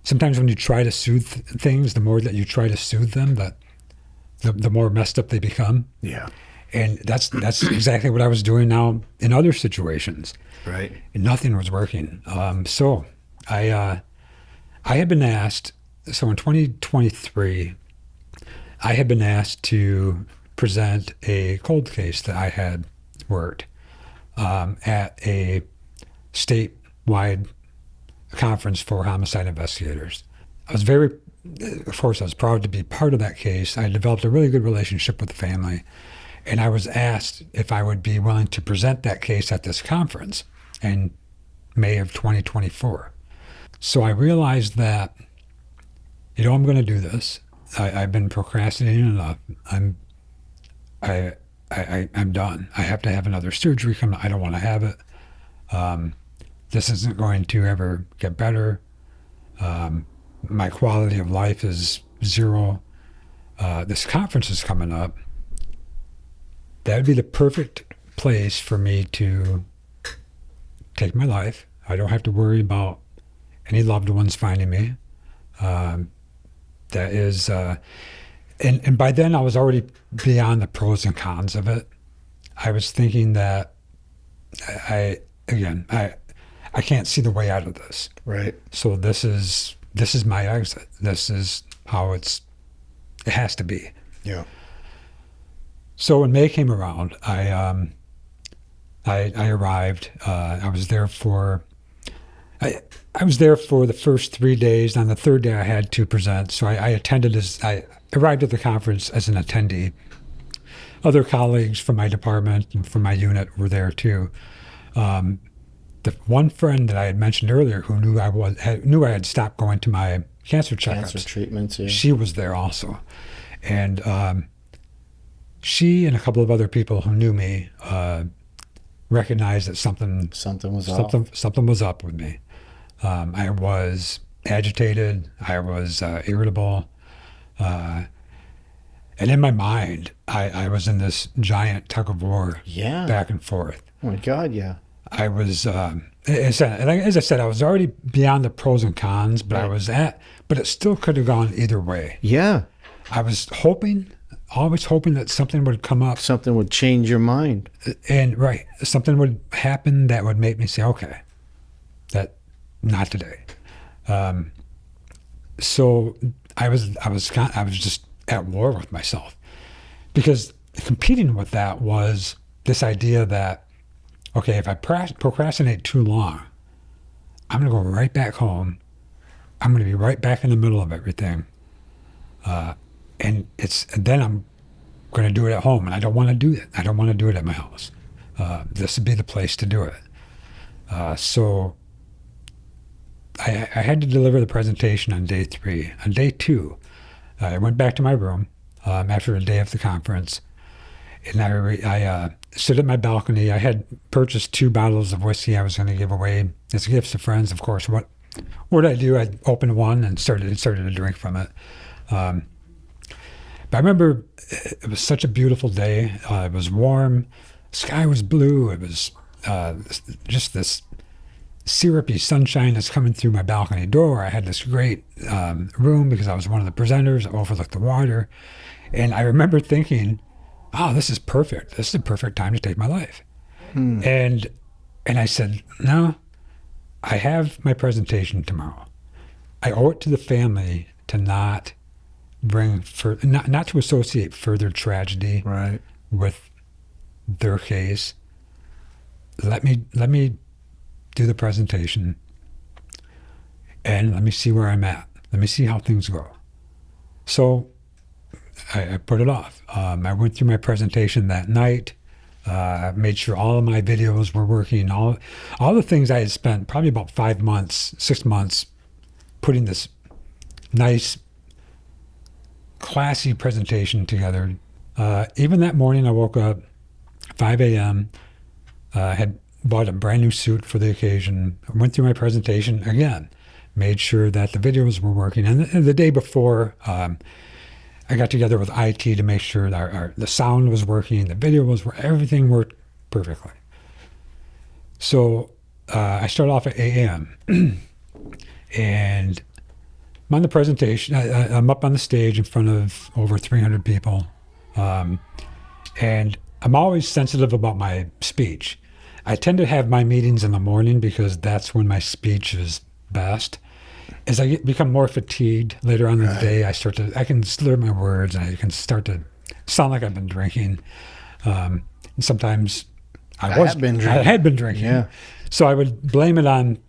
sometimes when you try to soothe things, the more that you try to soothe them, the more messed up they become. Yeah. And that's exactly what I was doing now in other situations. Right. And nothing was working. So I had been asked, so in 2023, I had been asked to present a cold case that I had worked at a statewide conference for homicide investigators. I was of course, I was proud to be part of that case. I had developed a really good relationship with the family, and I was asked if I would be willing to present that case at this conference in May of 2024. So I realized that, I'm going to do this. I've been procrastinating enough. I'm done. I have to have another surgery come. I don't want to have it. This isn't going to ever get better. My quality of life is zero. This conference is coming up. That would be the perfect place for me to take my life. I don't have to worry about any loved ones finding me. That is, and by then I was already beyond the pros and cons of it. I was thinking that I can't see the way out of this. Right. So this is my exit. This is how it has to be. Yeah. So when May came around, I arrived. I was there for the first 3 days. On the third day, I had to present. So I arrived at the conference as an attendee. Other colleagues from my department and from my unit were there too. The one friend that I had mentioned earlier, who knew I had stopped going to my cancer checkups, Cancer treatments. Yeah. she was there also, and she and a couple of other people who knew me recognized that something was up with me. I was agitated. I was irritable. And in my mind, I was in this giant tug of war back and forth. Oh my God, yeah. I was, as I said, I was already beyond the pros and cons, but Right. but it still could have gone either way. Yeah. I was always hoping that something would come up. Something would change your mind. And something would happen that would make me say, okay, not today. So I was just at war with myself, because competing with that was this idea that, okay, if I procrastinate too long, I'm going to go right back home. I'm going to be right back in the middle of everything. And then I'm going to do it at home, and I don't want to do it. I don't want to do it at my house. This would be the place to do it. So I had to deliver the presentation on day 3. On day 2, I went back to my room after a day of the conference, and I stood at my balcony. I had purchased 2 bottles of whiskey I was going to give away as gifts to friends. Of course, what did I do? I opened one and started to drink from it. But I remember it was such a beautiful day. It was warm. The sky was blue. It was just this syrupy sunshine that's coming through my balcony door. I had this great room because I was one of the presenters. I overlooked the water. And I remember thinking, oh, this is perfect. This is the perfect time to take my life. And I said, no, I have my presentation tomorrow. I owe it to the family to not not to associate further tragedy with their case. Let me do the presentation, and let me see where I'm at. Let me see how things go. So I put it off. I went through my presentation that night, made sure all of my videos were working, all the things I had spent probably about 6 months putting this nice, classy presentation together. Even that morning, I woke up 5 a.m., had bought a brand new suit for the occasion, went through my presentation again, made sure that the videos were working. And the day before, I got together with IT to make sure that the sound was working, the video was working, everything worked perfectly. So I started off at 8 a.m. And I'm on the presentation. I'm up on the stage in front of over 300 people. And I'm always sensitive about my speech. I tend to have my meetings in the morning because that's when my speech is best. As I become more fatigued later on in the day, I can slur my words and I can start to sound like I've been drinking. And sometimes I had been drinking. Yeah. So I would blame it on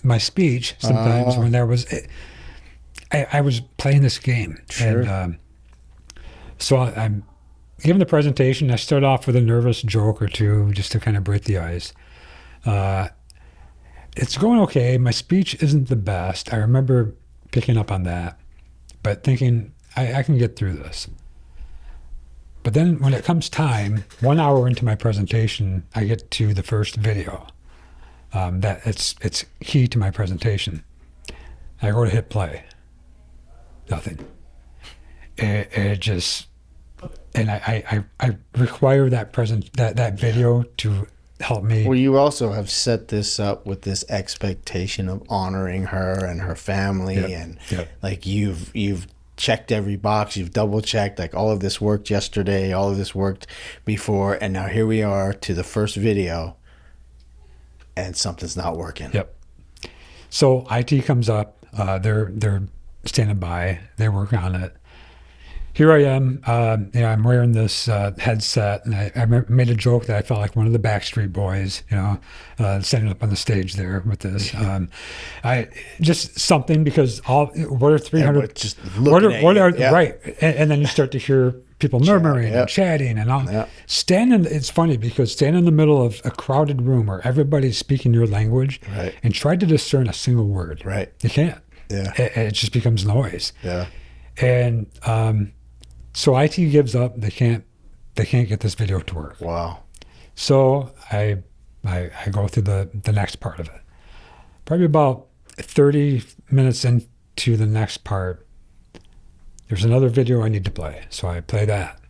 my speech sometimes when there was, I was playing this game. Sure. And so I'm giving the presentation. I start off with a nervous joke or two just to kind of break the ice. It's going okay. My speech isn't the best. I remember picking up on that, but thinking I can get through this. But then when it comes time, 1 hour into my presentation, I get to the first video. That it's key to my presentation. I go to hit play. Nothing. It just, and I require that video to help me. Well, you also have set this up with this expectation of honoring her and her family, and like you've checked every box, you've double checked, like all of this worked yesterday, all of this worked before, and now here we are to the first video, and something's not working. Yep. So IT comes up. They're standing by. They work on it. Here I am. I'm wearing this headset, and I made a joke that I felt like one of the Backstreet Boys, standing up on the stage there with this. I just something because what are 300? Just looking at you. Yeah. Right? And then you start to hear people murmuring and chatting and all. Yeah. Standing, it's funny because stand in the middle of a crowded room where everybody's speaking your language, and try to discern a single word. Right. You can't. Yeah. It just becomes noise. Yeah. And so IT gives up. They can't get this video to work. Wow. So I go through the next part of it. Probably about 30 minutes into the next part, there's another video I need to play. So I play that.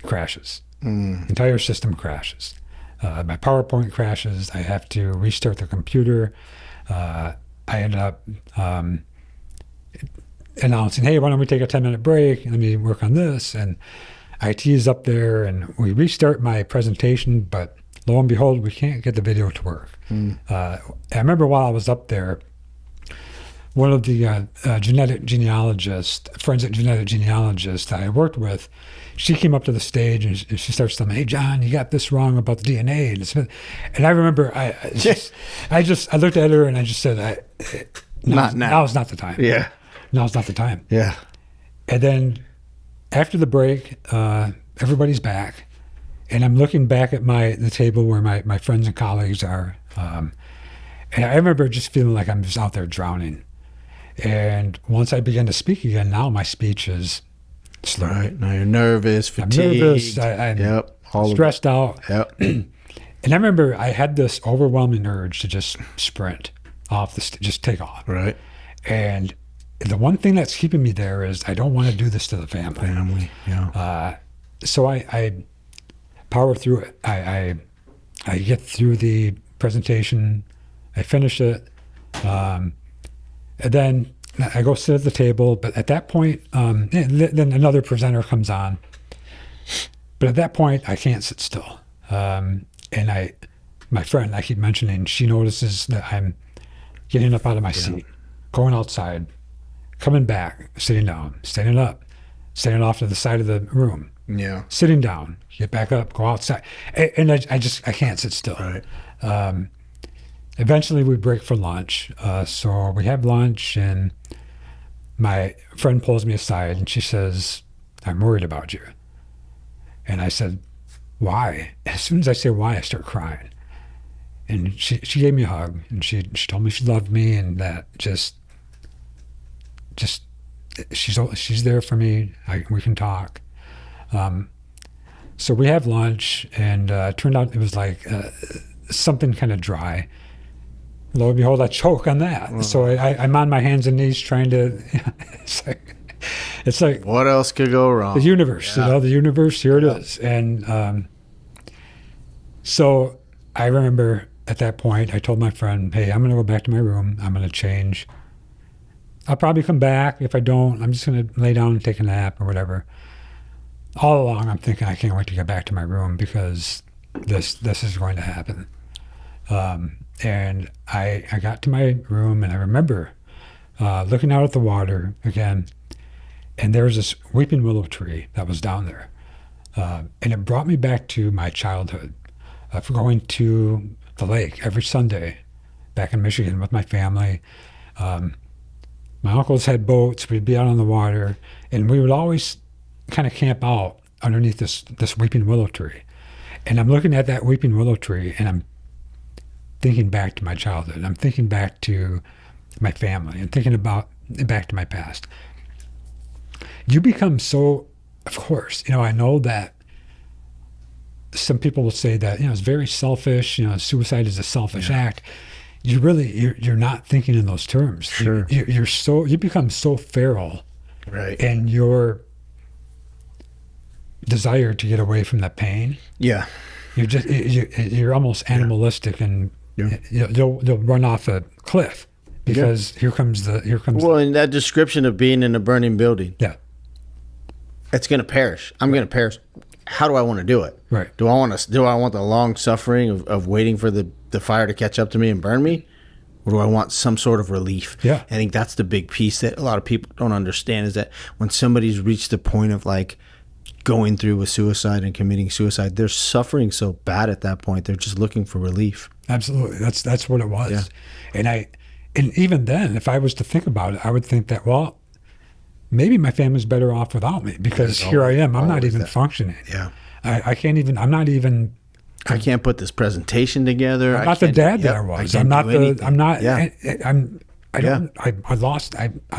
Crashes. Entire system crashes. My PowerPoint crashes. I have to restart the computer. I ended up announcing, hey, why don't we take a 10-minute break? Let me work on this. And IT is up there, and we restart my presentation, but lo and behold, we can't get the video to work. I remember while I was up there, one of the forensic genetic genealogists that I worked with, she came up to the stage and she starts telling me, hey, John, you got this wrong about the DNA. And I remember I looked at her and I just said, Not now. Now's not the time. Yeah. Now's not the time. Yeah. And then after the break, everybody's back, and I'm looking back at the table where my friends and colleagues are. And I remember just feeling like I'm just out there drowning. And once I began to speak again, now my speech is slurred. Right. Now you're nervous, fatigued. I'm nervous. I'm stressed out. Yep. And I remember I had this overwhelming urge to just sprint off just take off. Right. And the one thing that's keeping me there is I don't want to do this to the family. Yeah. So I power through it. I get through the presentation. I finish it. And then I go sit at the table. But at that point, then another presenter comes on. But at that point, I can't sit still. And my friend, I keep mentioning, she notices that I'm getting up out of my seat, going outside, coming back, sitting down, standing up, standing off to the side of the room, sitting down, get back up, go outside. And I can't sit still. Right. Eventually we break for lunch. So we have lunch, and my friend pulls me aside and she says, I'm worried about you. And I said, why? As soon as I say why, I start crying. And she gave me a hug, and she told me she loved me, and that just she's there for me. We can talk. So we have lunch, and it turned out it was like something kind of dry. Lo and behold, I choke on that. So I'm on my hands and knees trying to. It's like what else could go wrong? The universe, the universe. Here it is, and so I remember at that point, I told my friend, hey, I'm going to go back to my room. I'm going to change. I'll probably come back. If I don't, I'm just going to lay down and take a nap or whatever. All along, I'm thinking, I can't wait to get back to my room because this is going to happen. And I got to my room, and I remember looking out at the water again, and there was this weeping willow tree that was down there. And it brought me back to my childhood of going to the lake every Sunday back in Michigan with my family. My uncles had boats. We'd be out on the water, and we would always kind of camp out underneath this weeping willow tree. And I'm looking at that weeping willow tree, and I'm thinking back to my childhood. I'm thinking back to my family and thinking about back to my past. You become so, of course, I know that some people will say that, it's very selfish, suicide is a selfish act. You're not thinking in those terms. Sure. You become so feral, Right. and your desire to get away from the pain. Yeah. You're almost animalistic, and you'll run off a cliff because here comes. Well, in that description of being in a burning building, yeah, it's going to perish. I'm going to perish. How do I want to do it? Right. Do I want the long suffering of waiting for the fire to catch up to me and burn me? Or do I want some sort of relief? Yeah. I think that's the big piece that a lot of people don't understand, is that when somebody's reached the point of like going through with suicide and committing suicide, they're suffering so bad at that point. They're just looking for relief. Absolutely. That's what it was. Yeah. And even then, if I was to think about it, I would think that, well, maybe my family's better off without me, because here I am. I'm not even functioning. Yeah. I can't even, I'm not even. I can't put this presentation together. I'm not the dad that I was. I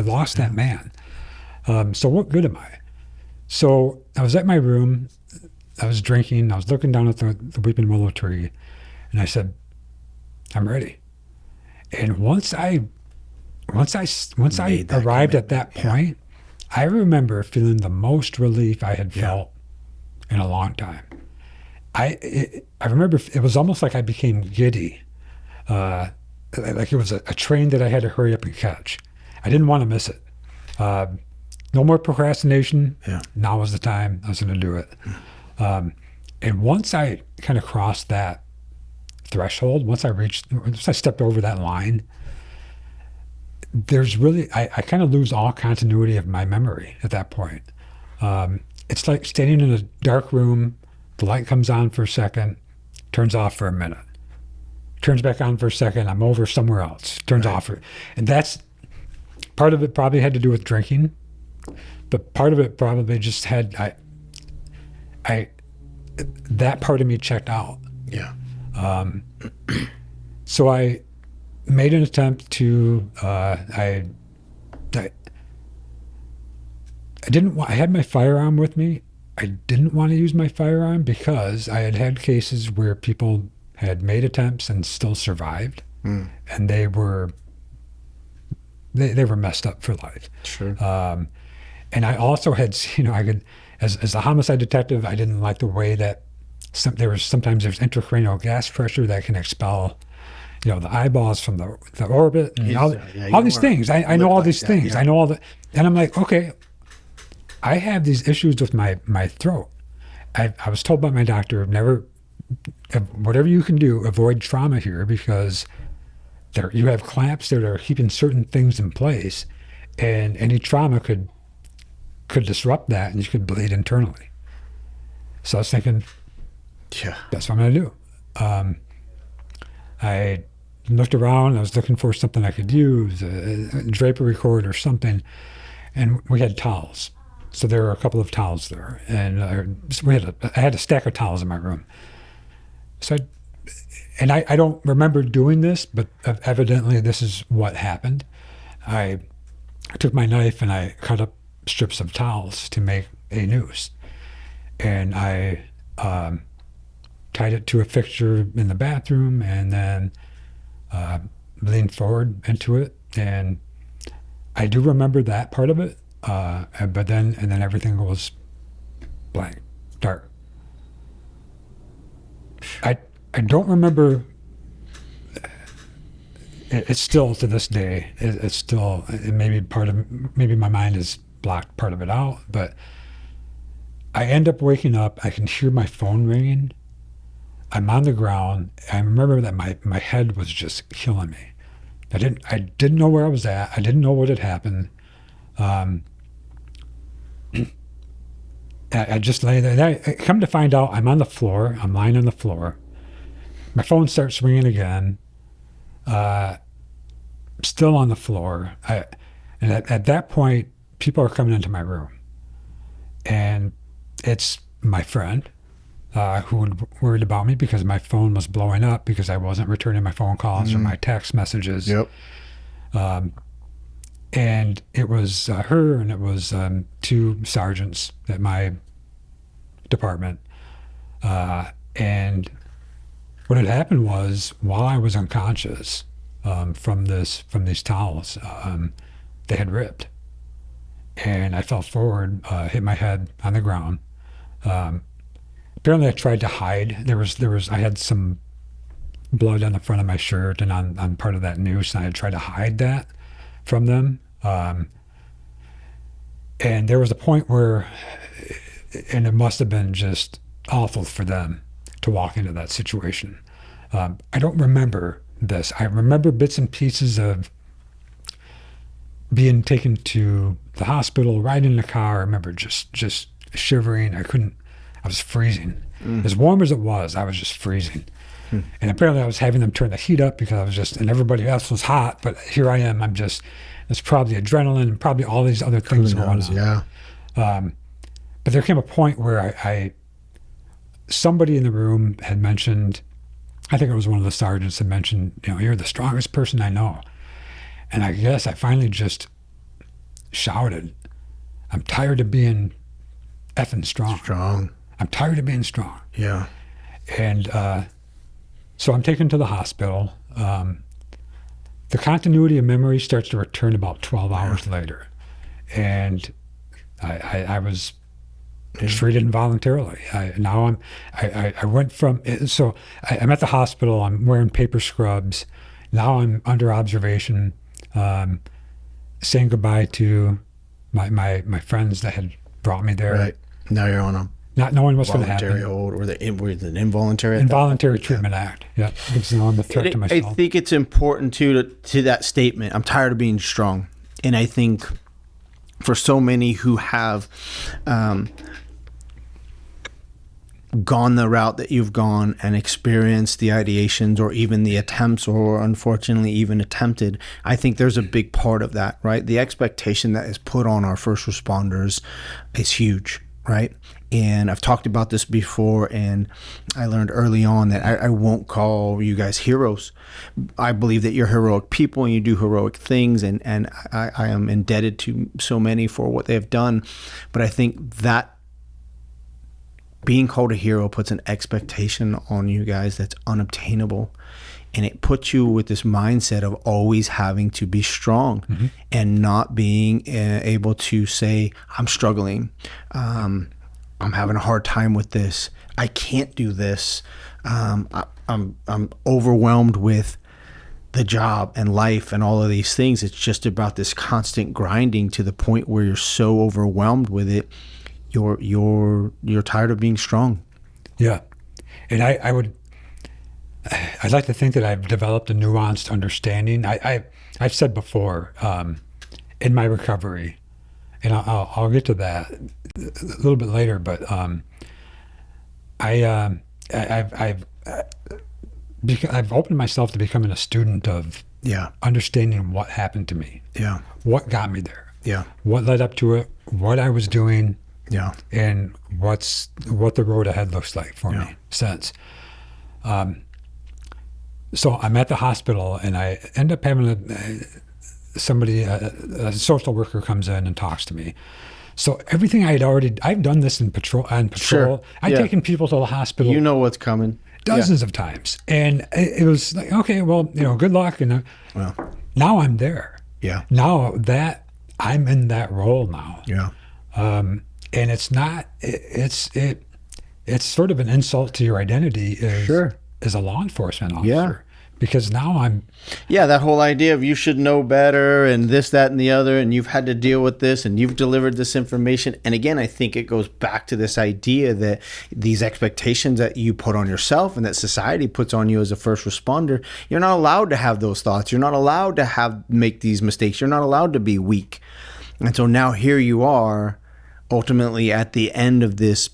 lost that man. So what good am I? So I was at my room, I was drinking, I was looking down at the weeping willow tree, and I said, I'm ready. And once I arrived at that point, I remember feeling the most relief I had felt in a long time. I remember it was almost like I became giddy, like it was a train that I had to hurry up and catch. I didn't want to miss it. No more procrastination. Yeah. Now was the time. I was going to do it. And once I kind of crossed that threshold, once I stepped over that line, there's really, I kind of lose all continuity of my memory at that point. It's like standing in a dark room, the light comes on for a second, turns off for a minute, turns back on for a second, I'm over somewhere else, turns off. And that's, part of it probably had to do with drinking, but part of it probably just had, that part of me checked out. Yeah. So I made an attempt to, I had my firearm with me. I didn't want to use my firearm because I had cases where people had made attempts and still survived, and they were messed up for life. Sure. And I also had, as a homicide detective, I didn't like the way that sometimes there's intracranial gas pressure that can expel, the eyeballs from the orbit and all these things. I know all these things. Yeah. I know all the, and I'm like, okay, I have these issues with my throat. I was told by my doctor, whatever you can do, avoid trauma here, because you have clamps that are keeping certain things in place, and any trauma could disrupt that, and you could bleed internally. So I was thinking, that's what I'm going to do. I looked around. I was looking for something I could use, a drapery cord or something, and we had towels. So there were a couple of towels there, and I had a stack of towels in my room. So, I don't remember doing this, but evidently this is what happened. I took my knife and I cut up strips of towels to make a noose, and I tied it to a fixture in the bathroom, and then leaned forward into it. And I do remember that part of it. But then everything was blank, dark. I don't remember it's still to this day, it's still, it may be part of, maybe my mind has blocked part of it out, but I end up waking up, I can hear my phone ringing. I'm on the ground. I remember that my head was just killing me. I didn't know where I was at. I didn't know what had happened. I just lay there. I come to find out I'm on the floor. I'm lying on the floor. My phone starts ringing again. Still on the floor. And at that point, people are coming into my room. And it's my friend who worried about me because my phone was blowing up because I wasn't returning my phone calls or my text messages. Yep. And it was her and it was 2 sergeants at my department. And what had happened was while I was unconscious from these towels, they had ripped. And I fell forward, hit my head on the ground. Apparently I tried to hide. I had some blood on the front of my shirt and on part of that noose, and I had tried to hide that from them. And there was a point where, and it must have been just awful for them to walk into that situation. I don't remember this. I remember bits and pieces of being taken to the hospital, riding in the car. I remember just shivering. I was freezing. As warm as it was, I was just freezing. And apparently I was having them turn the heat up because I was and everybody else was hot, but here I am. It's probably adrenaline and probably all these other things going on. Yeah. But there came a point where somebody in the room had mentioned, I think it was one of the sergeants had mentioned, you're the strongest person I know. And I guess I finally just shouted, I'm tired of being effing strong. I'm tired of being strong. Yeah. And so I'm taken to the hospital. The continuity of memory starts to return about 12 hours later. And I was treated involuntarily. I went from, so I'm at the hospital, I'm wearing paper scrubs. Now I'm under observation, saying goodbye to my friends that had brought me there. Right. Now you're on a not knowing what's going to happen. Voluntary hold, or the involuntary? Involuntary Treatment Act. Yeah. Because I'm a threat to myself. I think it's important to that statement. I'm tired of being strong. And I think for so many who have gone the route that you've gone and experienced the ideations or even the attempts, or unfortunately even attempted, I think there's a big part of that, right? The expectation that is put on our first responders is huge, right? And I've talked about this before, and I learned early on that I won't call you guys heroes. I believe that you're heroic people and you do heroic things, and I am indebted to so many for what they have done. But I think that being called a hero puts an expectation on you guys that's unobtainable. And it puts you with this mindset of always having to be strong and not being able to say, I'm struggling. I'm having a hard time with this. I can't do this. I'm overwhelmed with the job and life and all of these things. It's just about this constant grinding to the point where you're so overwhelmed with it. You're tired of being strong. Yeah. And I'd like to think that I've developed a nuanced understanding. I've said before, in my recovery, and I'll get to that a little bit later, but I've opened myself to becoming a student of understanding what happened to me, what got me there, what led up to it, what I was doing, and what the road ahead looks like for me since. So I'm at the hospital, and I end up having a social worker comes in and talks to me. So everything I've done this in patrol. Sure. I've taken people to the hospital. You know what's coming. Dozens of times. And it was like, okay, well, good luck. And now I'm there. Yeah. Now that I'm in that role now. Yeah. And it's not, it's sort of an insult to your identity as a law enforcement officer. because now Yeah, that whole idea of you should know better and this, that, and the other, and you've had to deal with this and you've delivered this information. And again, I think it goes back to this idea that these expectations that you put on yourself and that society puts on you as a first responder, you're not allowed to have those thoughts. You're not allowed to make these mistakes. You're not allowed to be weak. And so now here you are, ultimately at the end of this,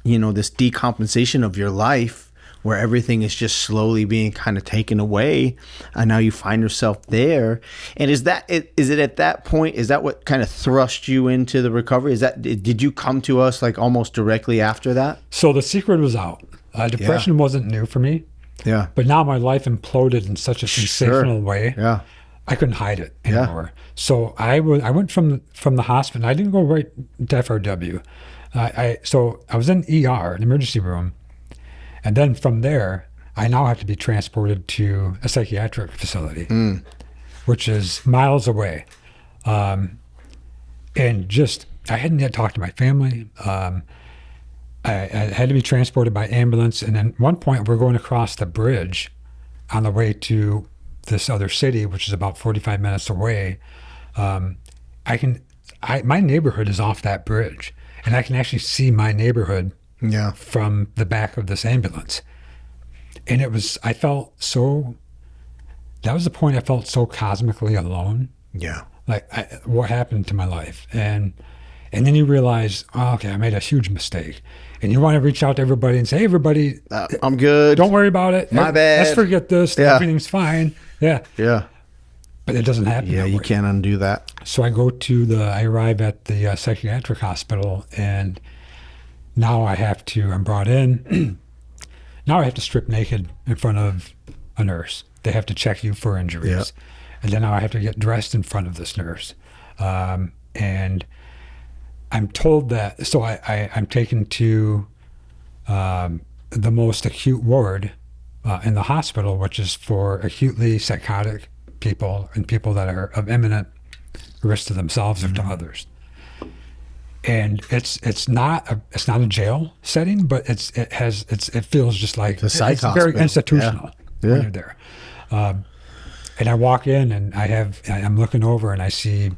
this decompensation of your life, where everything is just slowly being kind of taken away, and now you find yourself there. And is it at that point, is that what kind of thrust you into the recovery? Did you come to us like almost directly after that? So the secret was out. Depression wasn't new for me. Yeah. But now my life imploded in such a sensational way. Yeah. I couldn't hide it anymore. Yeah. So I went from the hospital. I didn't go right to FRW. So I was in ER, an emergency room. And then from there, I now have to be transported to a psychiatric facility, which is miles away. And I hadn't yet talked to my family. I had to be transported by ambulance. And then at one point, we're going across the bridge on the way to this other city, which is about 45 minutes away. My neighborhood is off that bridge, and I can actually see my neighborhood from the back of this ambulance. And that was the point I felt so cosmically alone. Yeah. Like, what happened to my life? And then you realize, oh, okay, I made a huge mistake. And you want to reach out to everybody and say, hey, everybody, I'm good. Don't worry about it. My bad. Let's forget this. Yeah. Everything's fine. Yeah. Yeah. But it doesn't happen. Yeah, you can't undo that. So I arrive at the psychiatric hospital, and now I'm brought in. Now I have to strip naked in front of a nurse. They have to check you for injuries. Yep. And then now I have to get dressed in front of this nurse. And I'm told that, so I'm taken to the most acute ward in the hospital, which is for acutely psychotic people and people that are of imminent risk to themselves or to others. And it's not a jail setting, but it feels just like it's very hospital. Institutional when you're there. And I walk in and I'm looking over and I see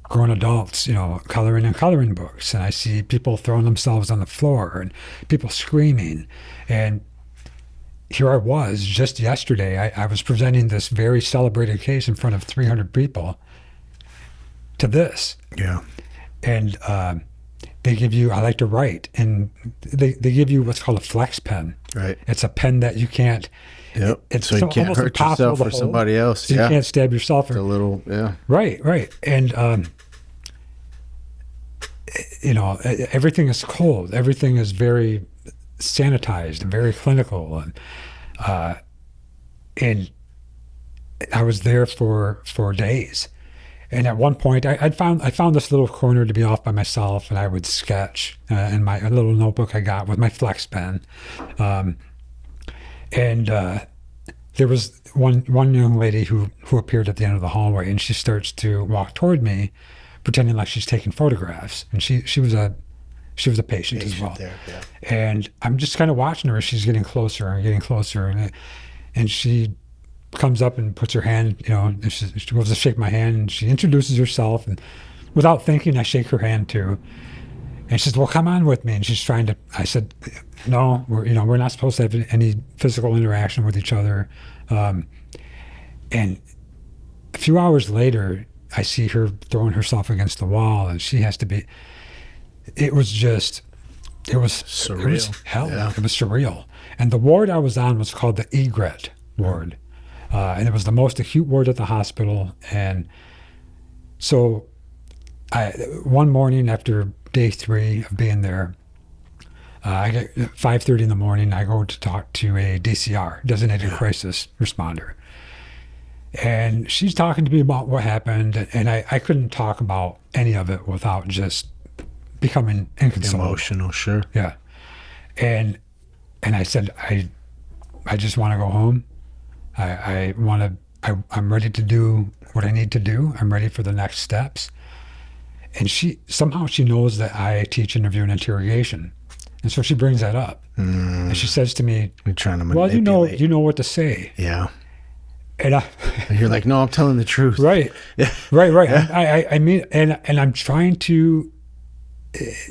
grown adults, coloring in coloring books, and I see people throwing themselves on the floor and people screaming. And here I was just yesterday. I was presenting this very celebrated case in front of 300 people to this. Yeah. And they give you, I like to write, and they give you what's called a flex pen. Right. It's a pen that you can't. Yep. So you can't hurt yourself or somebody else. So you can't stab yourself. It's a little, yeah. Right. And, everything is cold. Everything is very sanitized and very clinical. And I was there for days. And at one point, I found this little corner to be off by myself, and I would sketch in my little notebook I got with my flex pen. And there was one young lady who appeared at the end of the hallway, and she starts to walk toward me, pretending like she's taking photographs. And she was a patient as well. There, yeah. And I'm just kind of watching her as she's getting closer and getting closer, and she comes up and puts her hand, and she goes to shake my hand, and she introduces herself, and without thinking, I shake her hand too. And she says, well, come on with me. And she's trying to, I said, no, we're not supposed to have any physical interaction with each other. And a few hours later, I see her throwing herself against the wall, and she has to be, it was surreal. It was hell. Yeah. It was surreal. And the ward I was on was called the egret ward. And it was the most acute ward at the hospital. And so one morning after day 3 of being there, I get 5:30 in the morning, I go to talk to a DCR, designated crisis responder. And she's talking to me about what happened. And I couldn't talk about any of it without just becoming inconsolable. Emotional, sure. Yeah. And I said, I just want to go home. I'm ready to do what I need to do. I'm ready for the next steps. And she knows that I teach interview and interrogation. And so she brings that up. And she says to me, You're trying to well, manipulate. you know what to say. Yeah. And And you're like, no, I'm telling the truth. right. I mean, and I'm trying to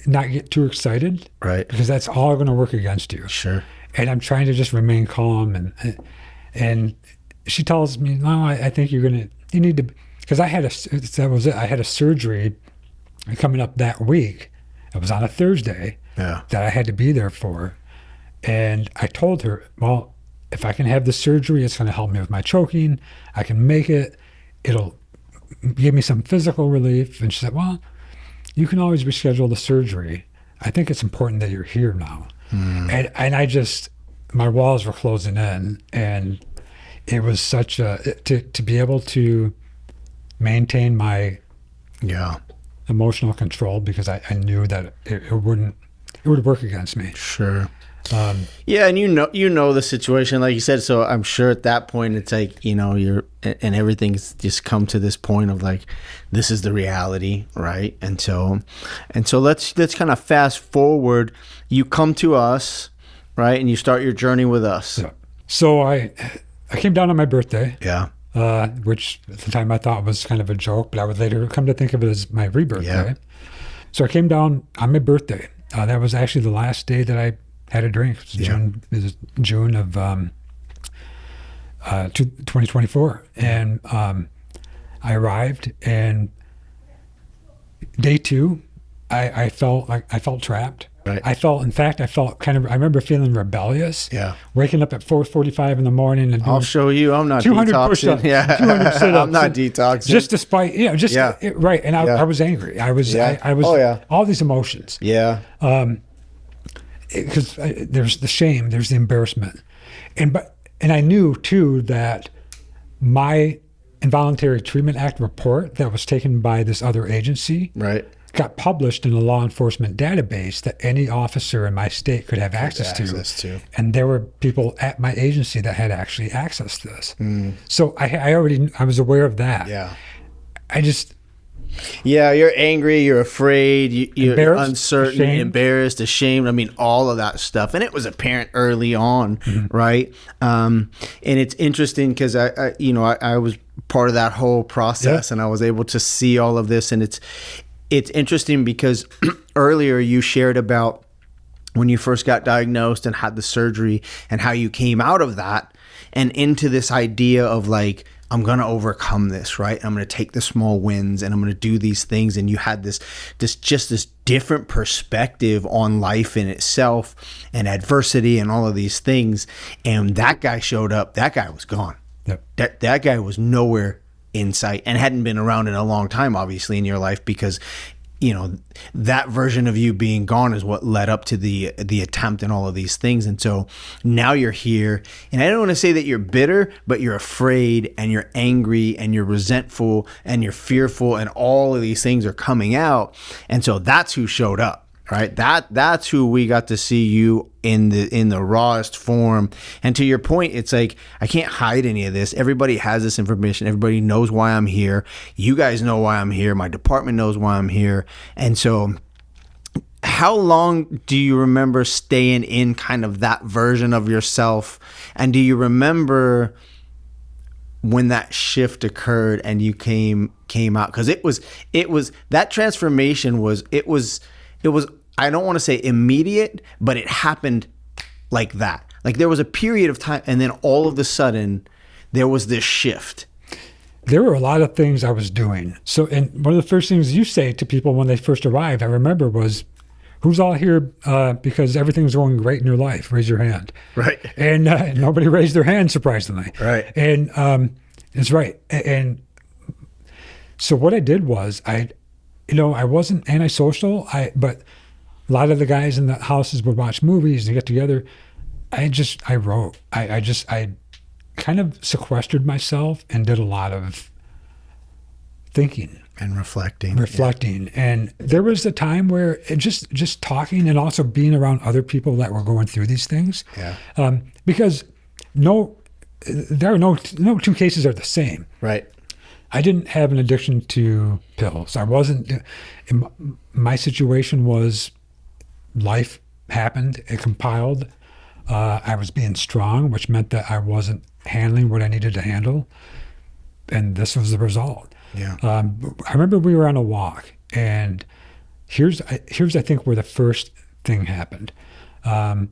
not get too excited. Right. Because that's all going to work against you. Sure. And I'm trying to just remain calm. And she tells me, no, I think you need to, because I had a surgery coming up that week. It was on a Thursday that I had to be there for. And I told her, well, if I can have the surgery, it's going to help me with my choking. I can make it. It'll give me some physical relief. And she said, well, you can always reschedule the surgery. I think it's important that you're here now. And I just, my walls were closing in. And it was such to be able to maintain my emotional control, because I knew that it would work against me. Sure. Yeah, and you know the situation, like you said. So I'm sure at that point it's like, you're, and everything's just come to this point of like, this is the reality, right? And so let's kind of fast forward. You come to us, right, and you start your journey with us. Yeah. So I came down on my birthday. Yeah. Which at the time I thought was kind of a joke, but I would later come to think of it as my rebirth day. So I came down on my birthday. That was actually the last day that I had a drink. It was June of 2024. And I arrived, and day 2, I felt trapped. Right. I felt I remember feeling rebellious. Yeah. Waking up at 4:45 in the morning and I'll show you. I'm not 200 detoxing. push-ups, Yeah. 200 sit-ups. I'm not detoxing. Just despite, right. And I was angry. I was all these emotions. Yeah. Because there's the shame, there's the embarrassment. And I knew too that my involuntary treatment act report that was taken by this other agency got published in a law enforcement database that any officer in my state could have access to. And there were people at my agency that had actually accessed this. So I was aware of that. Yeah. You're angry, you're afraid, you're uncertain, embarrassed, ashamed. I mean, all of that stuff. And it was apparent early on, right? And it's interesting because I was part of that whole process, and I was able to see all of this. And it's interesting because earlier you shared about when you first got diagnosed and had the surgery and how you came out of that and into this idea of like, I'm going to overcome this, right? I'm going to take the small wins and I'm going to do these things. And you had this different perspective on life in itself and adversity and all of these things. And that guy showed up. That guy was gone. Yep. That guy was nowhere in sight and hadn't been around in a long time, obviously, in your life, because that version of you being gone is what led up to the attempt and all of these things. And so now you're here, and I don't want to say that you're bitter, but you're afraid and you're angry and you're resentful and you're fearful, and all of these things are coming out. And so that's who showed up, right? That's who we got to see you in the rawest form. And to your point, it's like, I can't hide any of this. Everybody has this information. Everybody knows why I'm here. You guys know why I'm here. My department knows why I'm here. And so how long do you remember staying in kind of that version of yourself? And do you remember when that shift occurred and you came out? Because it was that transformation was I don't want to say immediate, but it happened like that. Like there was a period of time, and then all of a sudden there was this shift. There were a lot of things I was doing. So, and one of the first things you say to people when they first arrive, I remember, was, who's all here because everything's going great in your life? Raise your hand. Right. And nobody raised their hand, surprisingly. Right. And it's right. And so what I did was I wasn't antisocial, but a lot of the guys in the houses would watch movies and get together. I wrote. I kind of sequestered myself and did a lot of thinking and reflecting. Yeah. And there was a time where it just talking and also being around other people that were going through these things. Yeah. Because there are no two cases are the same. Right. I didn't have an addiction to pills. I wasn't. My situation was life happened. It compiled. I was being strong, which meant that I wasn't handling what I needed to handle. And this was the result. Yeah. I remember we were on a walk, and here's I think where the first thing happened. Let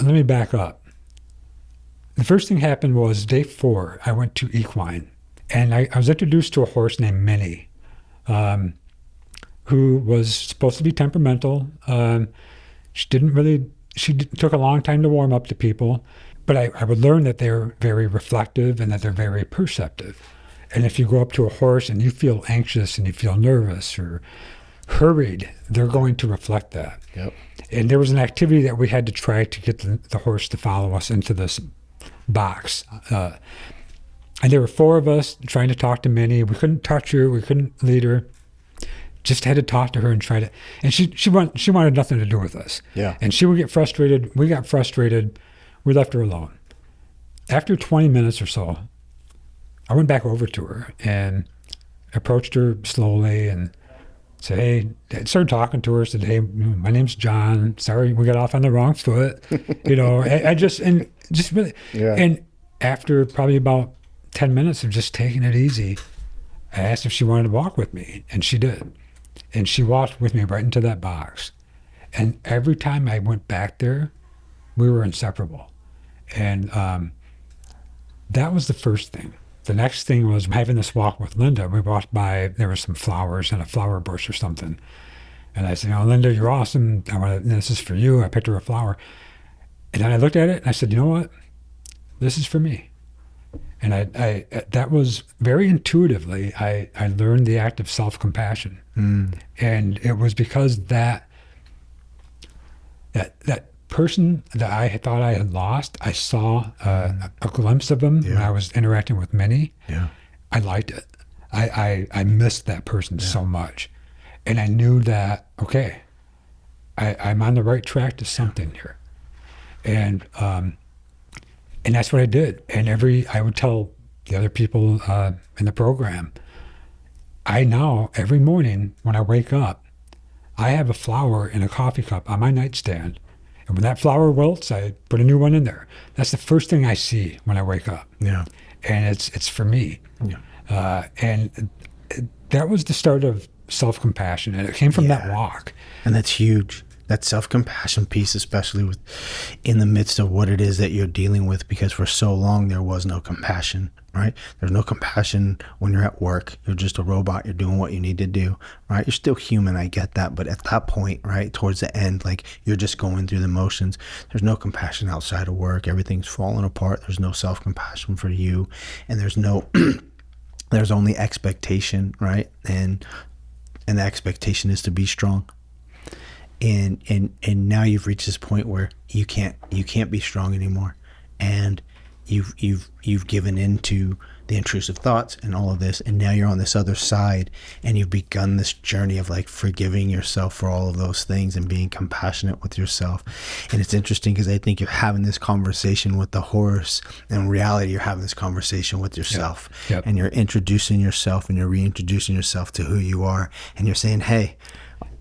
me back up. The first thing happened was day 4. I went to equine, and I was introduced to a horse named Minnie, who was supposed to be temperamental. She took a long time to warm up to people, but I would learn that they're very reflective and that they're very perceptive. And if you go up to a horse and you feel anxious and you feel nervous or hurried, they're going to reflect that. Yep. And there was an activity that we had to try to get the horse to follow us into this box. And there were 4 of us trying to talk to Minnie. We couldn't touch her. We couldn't lead her. Just had to talk to her and try to. And she wanted nothing to do with us. Yeah. And she would get frustrated. We got frustrated. We left her alone. After 20 minutes or so, I went back over to her and approached her slowly and said, hey, I started talking to her, said, hey, my name's John. Sorry, we got off on the wrong foot. I just really, Yeah. And after probably about 10 minutes of just taking it easy, I asked if she wanted to walk with me, and she did. And she walked with me right into that box. And every time I went back there, we were inseparable. And that was the first thing. The next thing was having this walk with Linda. We walked by, there were some flowers and a flower bush or something. And I said, Linda, you're awesome. This is for you. I picked her a flower. And then I looked at it and I said, you know what? This is for me. And I that was very intuitively, I learned the act of self-compassion. And it was because that person that I had thought I had lost, I saw a glimpse of him when I was interacting with Minnie. Yeah. I liked it. I missed that person so much. And I knew that, okay, I'm on the right track to something here. And that's what I did. And I would tell the other people in the program, every morning when I wake up, I have a flower in a coffee cup on my nightstand. And when that flower wilts, I put a new one in there. That's the first thing I see when I wake up. Yeah. And it's for me. Yeah. And that was the start of self-compassion. And it came from that walk. And that's huge. That self-compassion piece, especially in the midst of what it is that you're dealing with, because for so long there was no compassion, right? There's no compassion when you're at work. You're just a robot. You're doing what you need to do, right? You're still human. I get that. But at that point, right, towards the end, like you're just going through the motions. There's no compassion outside of work. Everything's falling apart. There's no self-compassion for you. And there's there's only expectation, right? And the expectation is to be strong. And now you've reached this point where you can't be strong anymore, and you've given into the intrusive thoughts and all of this, and now you're on this other side, and you've begun this journey of like forgiving yourself for all of those things and being compassionate with yourself. And it's interesting because I think you're having this conversation with the horse, and in reality you're having this conversation with yourself. Yep. And you're introducing yourself and you're reintroducing yourself to who you are, and you're saying, hey,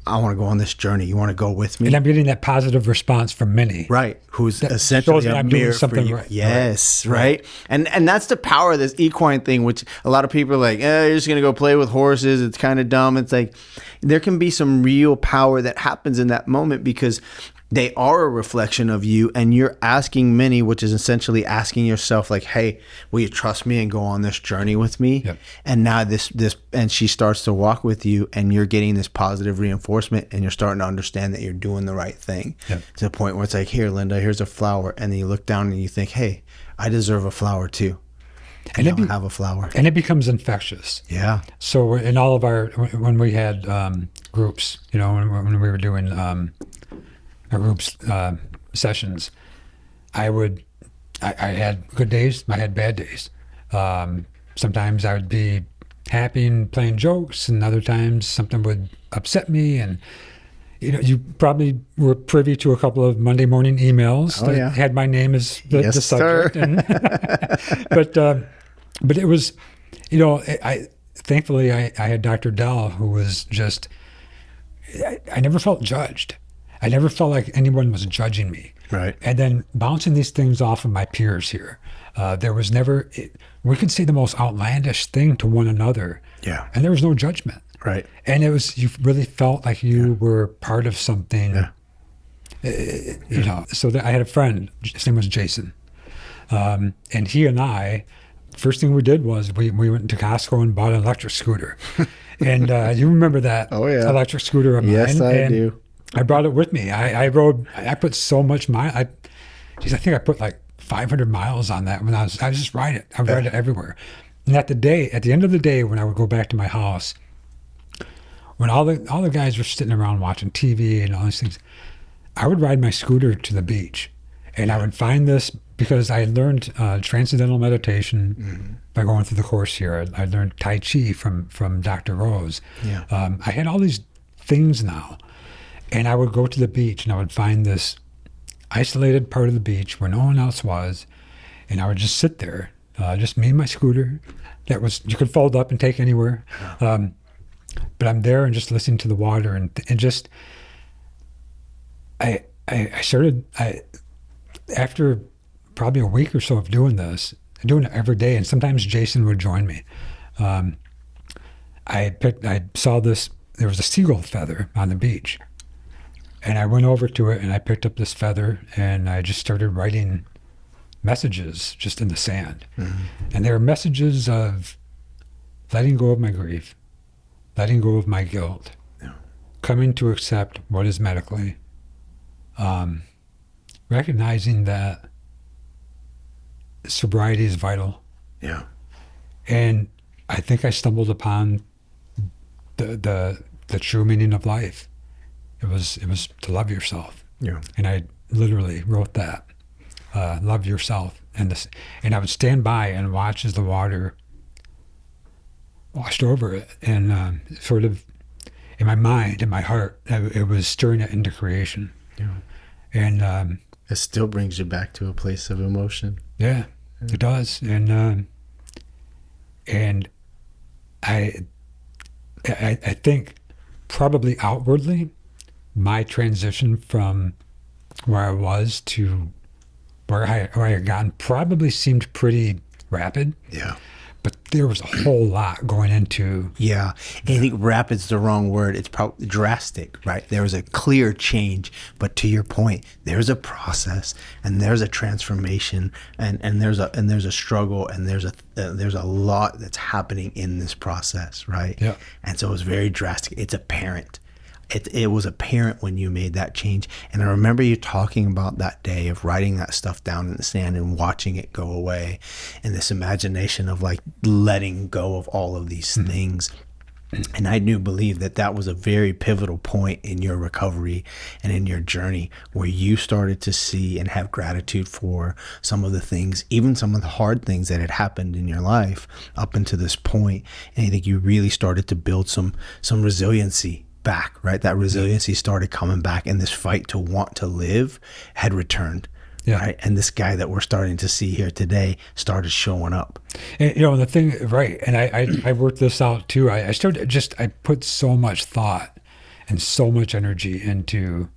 I want to go on this journey. You want to go with me? And I'm getting that positive response from Minnie. Right. Who's That essentially shows that a I'm doing mirror for something you. right. Yes. Right. And that's the power of this equine thing, which a lot of people are like, you're just going to go play with horses. It's kind of dumb. It's like, there can be some real power that happens in that moment because they are a reflection of you, and you're asking Minnie, which is essentially asking yourself like, hey, will you trust me and go on this journey with me? Yep. And now this, and she starts to walk with you, and you're getting this positive reinforcement, and you're starting to understand that you're doing the right thing. Yep. To the point where it's like, here, Linda, here's a flower. And then you look down and you think, hey, I deserve a flower too. And I have a flower. And it becomes infectious. Yeah. So in all of when we had groups, when we were doing our groups sessions, I had good days, I had bad days. Sometimes I would be happy and playing jokes, and other times something would upset me. And you probably were privy to a couple of Monday morning emails that had my name as the subject. But it was, thankfully I had Dr. Dell, who was just, I never felt judged. I never felt like anyone was judging me. Right. And then bouncing these things off of my peers here, there was never, we could say the most outlandish thing to one another. Yeah. And there was no judgment. Right. And it was, you really felt like you were part of something, Yeah. you know. So I had a friend, his name was Jason. And he and I, first thing we did was we went to Costco and bought an electric scooter. And you remember that Oh, yeah. electric scooter of mine? Yes, I and do. I brought it with me. I put so much I think I put like 500 miles on that when I just ride it. I ride it everywhere. And at the end of the day, when I would go back to my house, when all the guys were sitting around watching TV and all these things, I would ride my scooter to the beach, and I would find this because I learned transcendental meditation by going through the course here. I learned Tai Chi from Dr. Rose. Yeah. I had all these things now, and I would go to the beach and I would find this isolated part of the beach where no one else was, and I would just sit there, just me and my scooter. That was, you could fold up and take anywhere. But I'm there and just listening to the water and just, I started, after probably a week or so of doing this, doing it every day, and sometimes Jason would join me. I saw this, there was a seagull feather on the beach, and I went over to it and I picked up this feather and I just started writing messages just in the sand. And they were messages of letting go of my grief, letting go of my guilt, coming to accept what is medically, recognizing that sobriety is vital. Yeah. And I think I stumbled upon the true meaning of life. It was to love yourself. Yeah. And I literally wrote that, love yourself. And I would stand by and watch as the water washed over it, and sort of in my mind, in my heart, it was stirring it into creation. Yeah. And It still brings you back to a place of emotion. yeah, it does. And I think probably outwardly, my transition from where I was to where I had gotten probably seemed pretty rapid. Yeah. But there was a whole lot going into. Yeah. And I think rapid's the wrong word. It's probably drastic, right? There was a clear change, but to your point, there's a process and there's a transformation and there's a struggle and there's a lot that's happening in this process, right? Yeah. And so it was very drastic. It's apparent. It was apparent when you made that change. And I remember you talking about that day of writing that stuff down in the sand and watching it go away, and this imagination of like letting go of all of these things. And I do believe that was a very pivotal point in your recovery and in your journey where you started to see and have gratitude for some of the things, even some of the hard things that had happened in your life up until this point. And I think you really started to build some resiliency back, right? That resiliency started coming back, and this fight to want to live had returned. Yeah. Right. And this guy that we're starting to see here today started showing up. And, the thing, right. And I worked this out too. I put so much thought and so much energy into,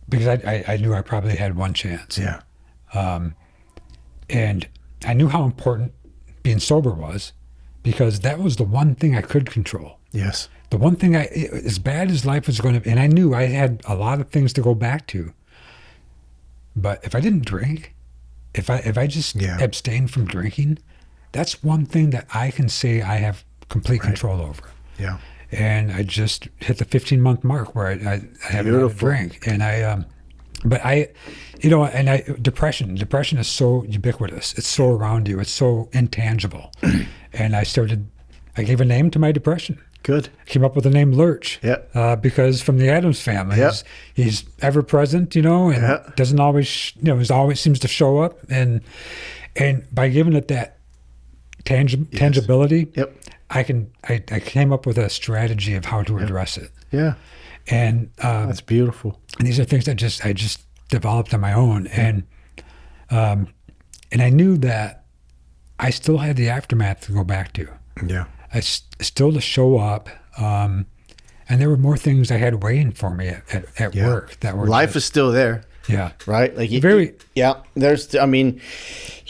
because I knew I probably had one chance. Yeah. And I knew how important being sober was, because that was the one thing I could control. Yes. The one thing as bad as life was going to be, and I knew I had a lot of things to go back to. But if I didn't drink, if I just abstained from drinking, that's one thing that I can say I have complete control over. Yeah. And I just hit the 15-month mark where I haven't had a drink. And depression is so ubiquitous. It's so around you. It's so intangible. And I gave a name to my depression. Good. Came up with the name Lurch. Yeah. Because from the Addams Family, he's ever present, and doesn't always, always seems to show up, and by giving it that tangibility, I came up with a strategy of how to address it. Yeah. And that's beautiful. And these are things that I just developed on my own, and I knew that I still had the aftermath to go back to. Yeah. Still to show up, and And there were more things I had waiting for me at work that were Life is still there. Yeah. Right. Like Very. Yeah. There's, I mean,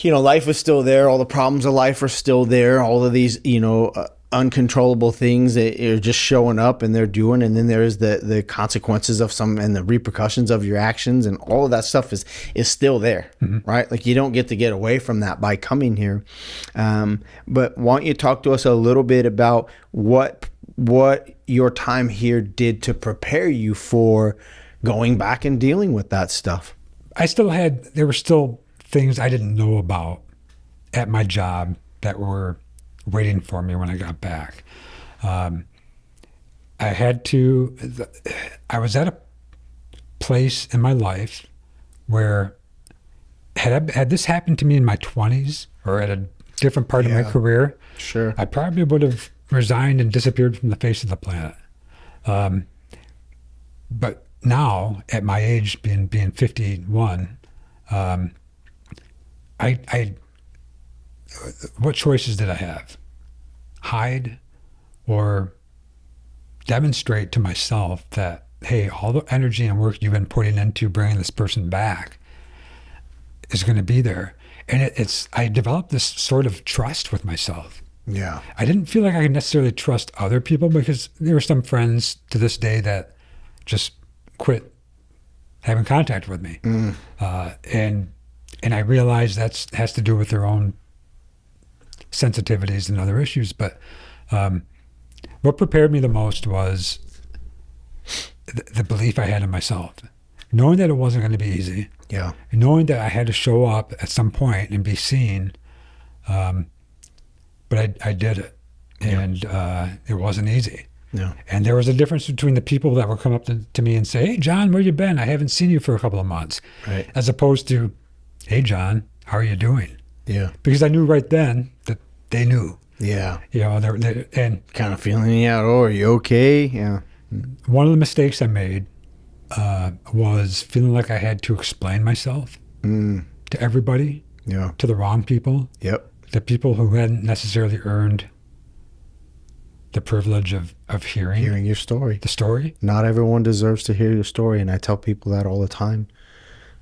life is still there. All the problems of life are still there. All of these, uncontrollable things that are just showing up and they're doing. And then there's the consequences of some and the repercussions of your actions, and all of that stuff is still there. Right. Like you don't get to get away from that by coming here. But why don't you talk to us a little bit about what your time here did to prepare you for going back and dealing with that stuff? There were still things I didn't know about at my job that were waiting for me when I got back. I was at a place in my life where had this happened to me in my 20s or at a different part of my career, sure, I probably would have resigned and disappeared from the face of the planet. But now, at my age, being 51, what choices did I have? Hide or demonstrate to myself that, hey, all the energy and work you've been putting into bringing this person back is going to be there. And I developed this sort of trust with myself. Yeah. I didn't feel like I could necessarily trust other people, because there were some friends to this day that just quit having contact with me. And I realize that has to do with their own sensitivities and other issues. But what prepared me the most was the belief I had in myself, knowing that it wasn't going to be easy. Yeah. Knowing that I had to show up at some point and be seen. But I did it, and it wasn't easy. Yeah. And there was a difference between the people that would come up to me and say, "Hey, John, where you been? I haven't seen you for a couple of months." Right. As opposed to, "Hey, John, how are you doing?" Yeah. Because I knew right then that they knew. Yeah. And kind of feeling you out. Oh, are you okay? Yeah. one of the mistakes I made was feeling like I had to explain myself to everybody, Yeah. to the wrong people, Yep. the people who hadn't necessarily earned the privilege of hearing Your story. the story. Not everyone deserves to hear your story, and I tell people that all the time.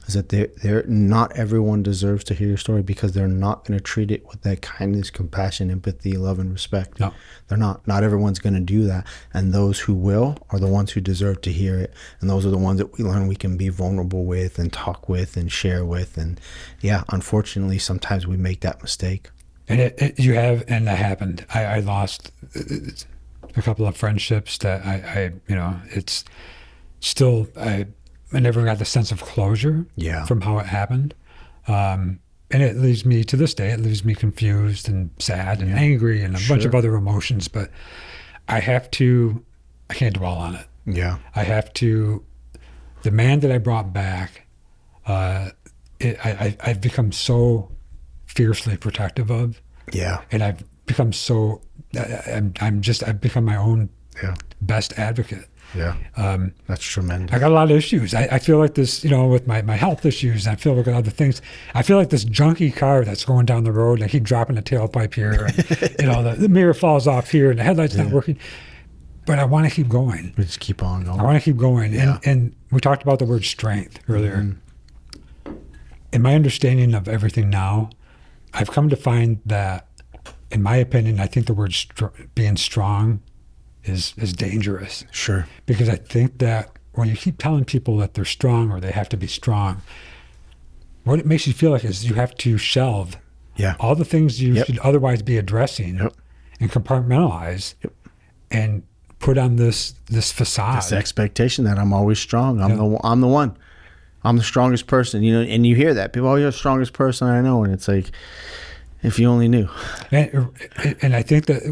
Is that they're not everyone deserves to hear your story, because they're not going to treat it with that kindness, compassion, empathy, love, and respect. No. They're not. Not everyone's going to do that. And those who will are the ones who deserve to hear it. And those are the ones that we learn we can be vulnerable with and talk with and share with. And yeah, unfortunately, sometimes we make that mistake. And that happened. I lost a couple of friendships that it's still, I never got the sense of closure from how it happened. And it leaves me, to this day, confused and sad and angry and a bunch of other emotions, but I can't dwell on it. Yeah. The man that I brought back, I've become so fiercely protective of. Yeah. And I've become I've become my own best advocate. Yeah. That's tremendous. I got a lot of issues. I feel like this, with my health issues, and I feel like other things. I feel like this junky car that's going down the road, and I keep dropping the tailpipe here, and, the mirror falls off here, and the headlight's not working. But I want to keep going. We just keep on going. I want to keep going. Yeah. And we talked about the word strength earlier. In my understanding of everything now, I've come to find that, in my opinion, I think the word being strong is dangerous. Sure. Because I think that when you keep telling people that they're strong or they have to be strong, what it makes you feel like is you have to shelve all the things you should otherwise be addressing and compartmentalize and put on this facade. This expectation that I'm always strong. I'm the one. I'm the strongest person. And you hear that. People, you're the strongest person I know. And it's like, if you only knew. And I think that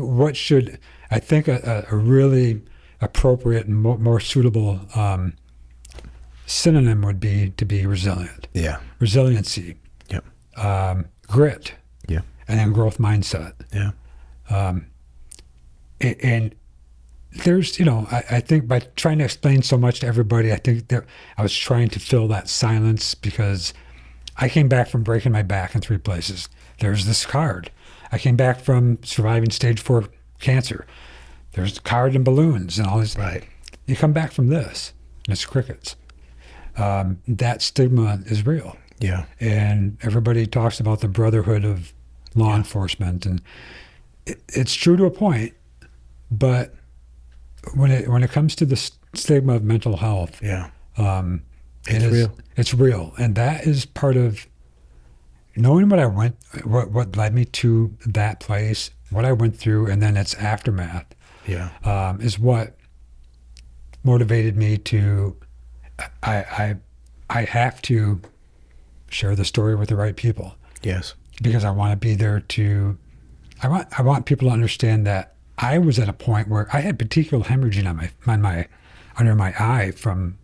a really appropriate and more suitable synonym would be to be resilient. Yeah. Resiliency. Yep. Grit. Yeah. And then growth mindset. Yeah. And there's, I think by trying to explain so much to everybody, I think that I was trying to fill that silence, because I came back from breaking my back in 3 places. There's this card. I came back from surviving stage 4 cancer. There's the card and balloons and all this. Right. you come back from this, and it's crickets. That stigma is real. Yeah. And everybody talks about the brotherhood of law enforcement, and it's true to a point, but when it comes to the stigma of mental health, It's real. It's real, and that is part of knowing what led me to that place, what I went through, and then its aftermath. Is what motivated me to. I have to share the story with the right people. Yes. Because I want to be there to. I want people to understand that I was at a point where I had petechial hemorrhaging under my eye from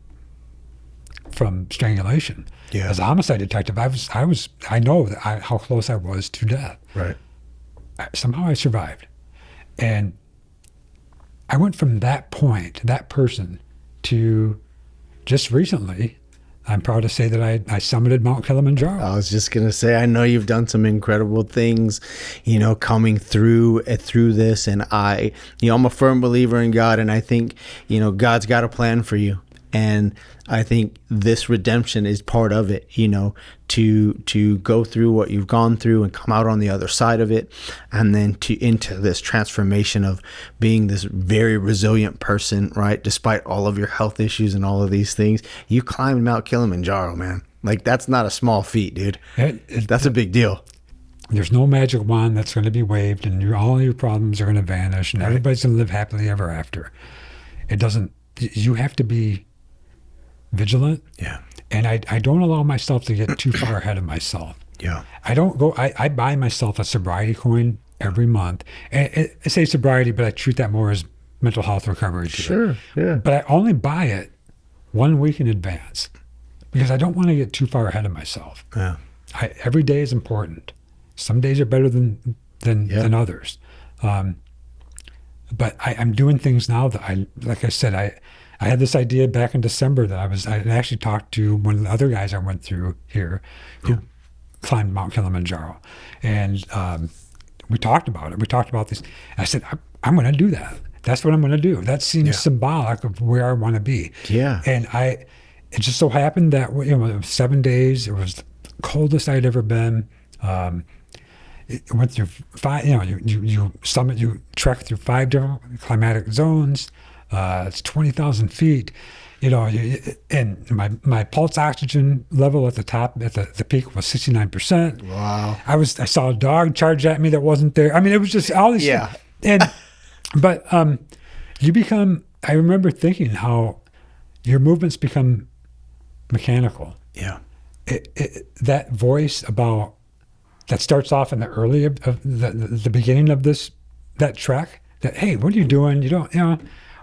strangulation. Yeah. As a homicide detective, I know how close I was to death. Right. Somehow I survived, and I went from that point, that person, to just recently. I'm proud to say that I summited Mount Kilimanjaro. I was just going to say, I know you've done some incredible things, coming through this. And I'm a firm believer in God. And I think, God's got a plan for you. And I think this redemption is part of it, to go through what you've gone through and come out on the other side of it, and then into this transformation of being this very resilient person, right? Despite all of your health issues and all of these things, you climbed Mount Kilimanjaro, man. Like, that's not a small feat, dude. That's a big deal. There's no magic wand that's going to be waved, and all your problems are going to vanish, and everybody's going to live happily ever after. It doesn't. You have to be vigilant. Yeah. And I don't allow myself to get too far ahead of myself. Yeah. I buy myself a sobriety coin every month. And I say sobriety, but I treat that more as mental health recovery too. Sure. Yeah. But I only buy it 1 week in advance because I don't want to get too far ahead of myself. Yeah. Every day is important. Some days are better than others. But I'm doing things now that like I said, I had this idea back in December that I actually talked to one of the other guys I went through here who climbed Mount Kilimanjaro. And we talked about it. We talked about this. I said, I'm going to do that. That's what I'm going to do. That seems symbolic of where I want to be. Yeah. And it just so happened that, it was 7 days. It was the coldest I'd ever been. It went through 5, you trek through 5 different climatic zones. It's 20,000 feet, and my pulse oxygen level at the top, at the peak was 69%. Wow. I saw a dog charge at me that wasn't there. I mean, it was just all these. Yeah. But I remember thinking how your movements become mechanical. Yeah. That voice that starts off in the early of the beginning of that trek, that, hey, what are you doing?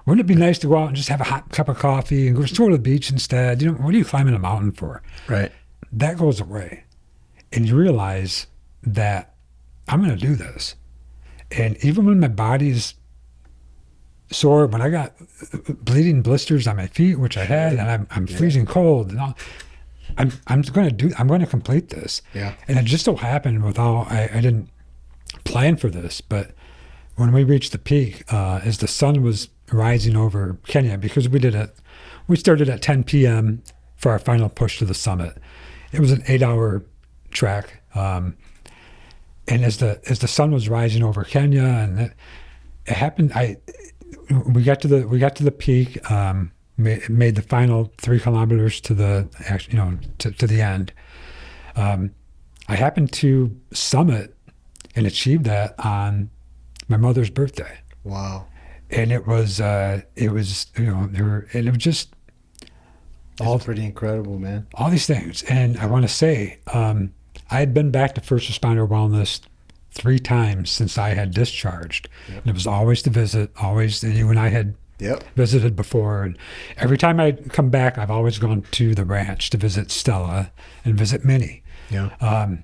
Wouldn't it be nice to go out and just have a hot cup of coffee and go to the beach instead? What are you climbing a mountain for? Right. That goes away. And you realize that I'm going to do this. And even when my body's sore, when I got bleeding blisters on my feet, which I had, and I'm freezing cold, and all, I'm going to complete this. Yeah. And it just so happened I didn't plan for this, but when we reached the peak, as the sun was rising over Kenya, because we started at 10 p.m. for our final push to the summit. It was an 8-hour trek. And as the sun was rising over Kenya, and it happened, we got to the peak, made the final 3 kilometers to the end. I happened to summit and achieve that on my mother's birthday. Wow. And it was just all pretty incredible, man. All these things. And I want to say, I had been back to first responder wellness 3 times since I had discharged. Yep. And it was always to visit, always you and I had visited before. And every time I'd come back, I've always gone to the ranch to visit Stella and visit Minnie. Yeah.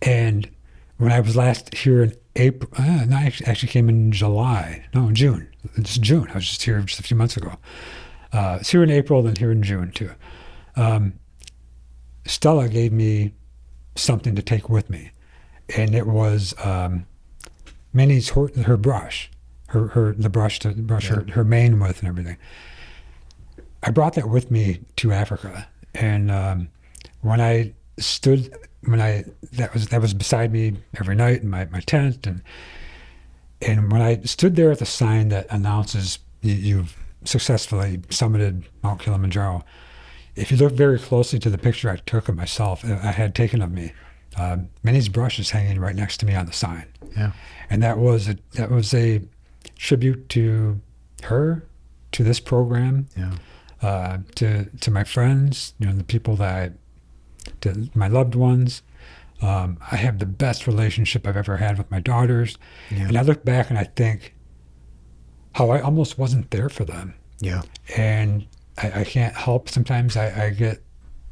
And when I was last here in April, I actually came in June. It's June. I was just here just a few months ago. It's here in April, then here in June too. Stella gave me something to take with me, and it was Minnie's her brush, the brush to brush her mane with and everything. I brought that with me to Africa. And when I stood, that was beside me every night in my tent. And when I stood there at the sign that announces you've successfully summited Mount Kilimanjaro, if you look very closely to the picture I took of myself, I had taken of me, Minnie's brush is hanging right next to me on the sign. Yeah. And that was a tribute to her, to this program, to my friends, the people to my loved ones. I have the best relationship I've ever had with my daughters. Yeah. And I look back and I think how I almost wasn't there for them. Yeah. And I can't help, sometimes I get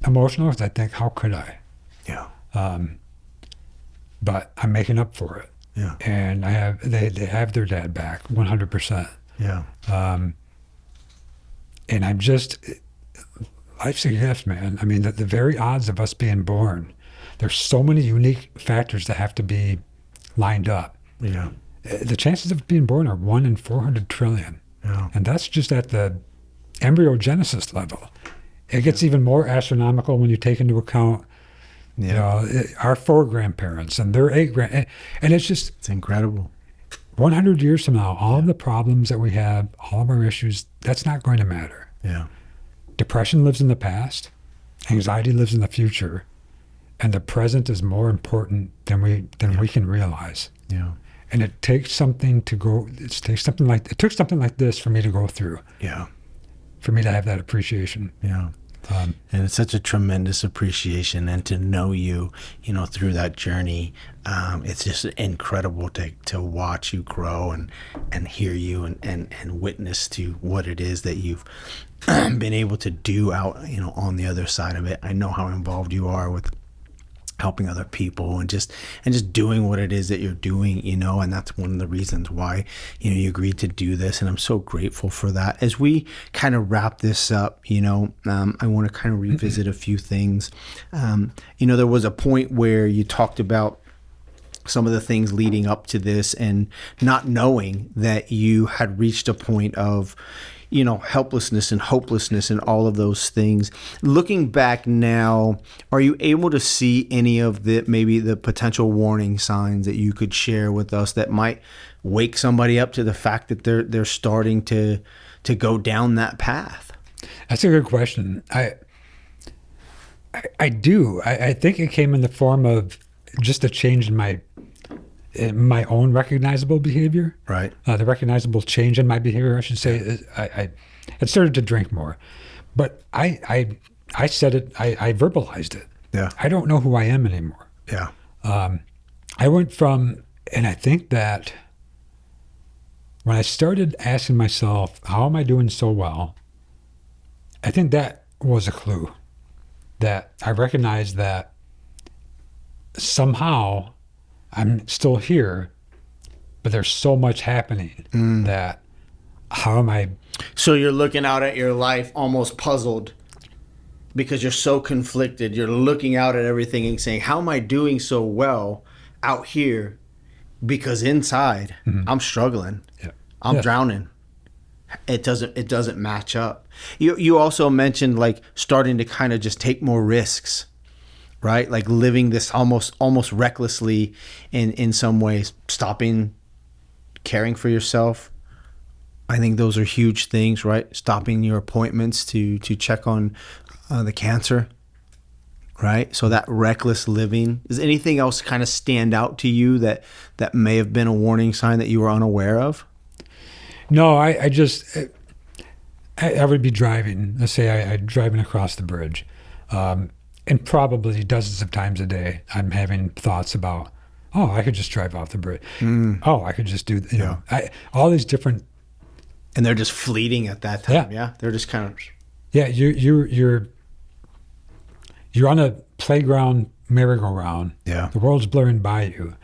emotional because I think, how could I? Yeah. But I'm making up for it. Yeah. And they have their dad back 100%. Yeah. And I'm just, life's a gift, man. I mean, the very odds of us being born, there's so many unique factors that have to be lined up. Yeah. The chances of being born are 1 in 400 trillion. Yeah. And that's just at the embryogenesis level. It gets even more astronomical when you take into account, our 4 grandparents and their 8 and it's incredible. 100 years from now, all of the problems that we have, all of our issues, that's not going to matter. Yeah. Depression lives in the past, anxiety lives in the future, and the present is more important than we can realize. Yeah. And it takes something it took something like this for me to go through. Yeah. For me to have that appreciation. Yeah. And it's such a tremendous appreciation, and to know you, through that journey, it's just incredible to watch you grow and hear you and witness to what it is that you've been able to do out, on the other side of it. I know how involved you are with helping other people and just doing what it is that you're doing, and that's one of the reasons why, you agreed to do this. And I'm so grateful for that. As we kind of wrap this up, I want to kind of revisit a few things. There was a point where you talked about some of the things leading up to this and not knowing that you had reached a point of, helplessness and hopelessness and all of those things. Looking back now, are you able to see any of maybe the potential warning signs that you could share with us that might wake somebody up to the fact that they're starting to go down that path? That's a good question. I do. I think it came in the form of just a change in my own recognizable behavior. Right. The recognizable change in my behavior, I should say. I started to drink more, but I said it. I verbalized it. Yeah. I don't know who I am anymore. Yeah. I went from, and I think that when I started asking myself, how am I doing so well? I think that was a clue that I recognized that somehow I'm still here, but there's so much happening that how am I? So you're looking out at your life almost puzzled because you're so conflicted. You're looking out at everything and saying, how am I doing so well out here? Because inside I'm struggling. Yeah. I'm drowning. It doesn't match up. You also mentioned like starting to kind of just take more risks. Right? Like living this almost recklessly in some ways, stopping caring for yourself. I think those are huge things, right? Stopping your appointments to check on the cancer, right? So that reckless living. Does anything else kind of stand out to you that may have been a warning sign that you were unaware of? No, I would be driving. Let's say I'm driving across the bridge. And probably dozens of times a day, I'm having thoughts about, I could just drive off the bridge. I could just do, all these different. And they're just fleeting at that time. Yeah. They're just kind of. Yeah. You're on a playground merry-go-round. Yeah. The world's blurring by you.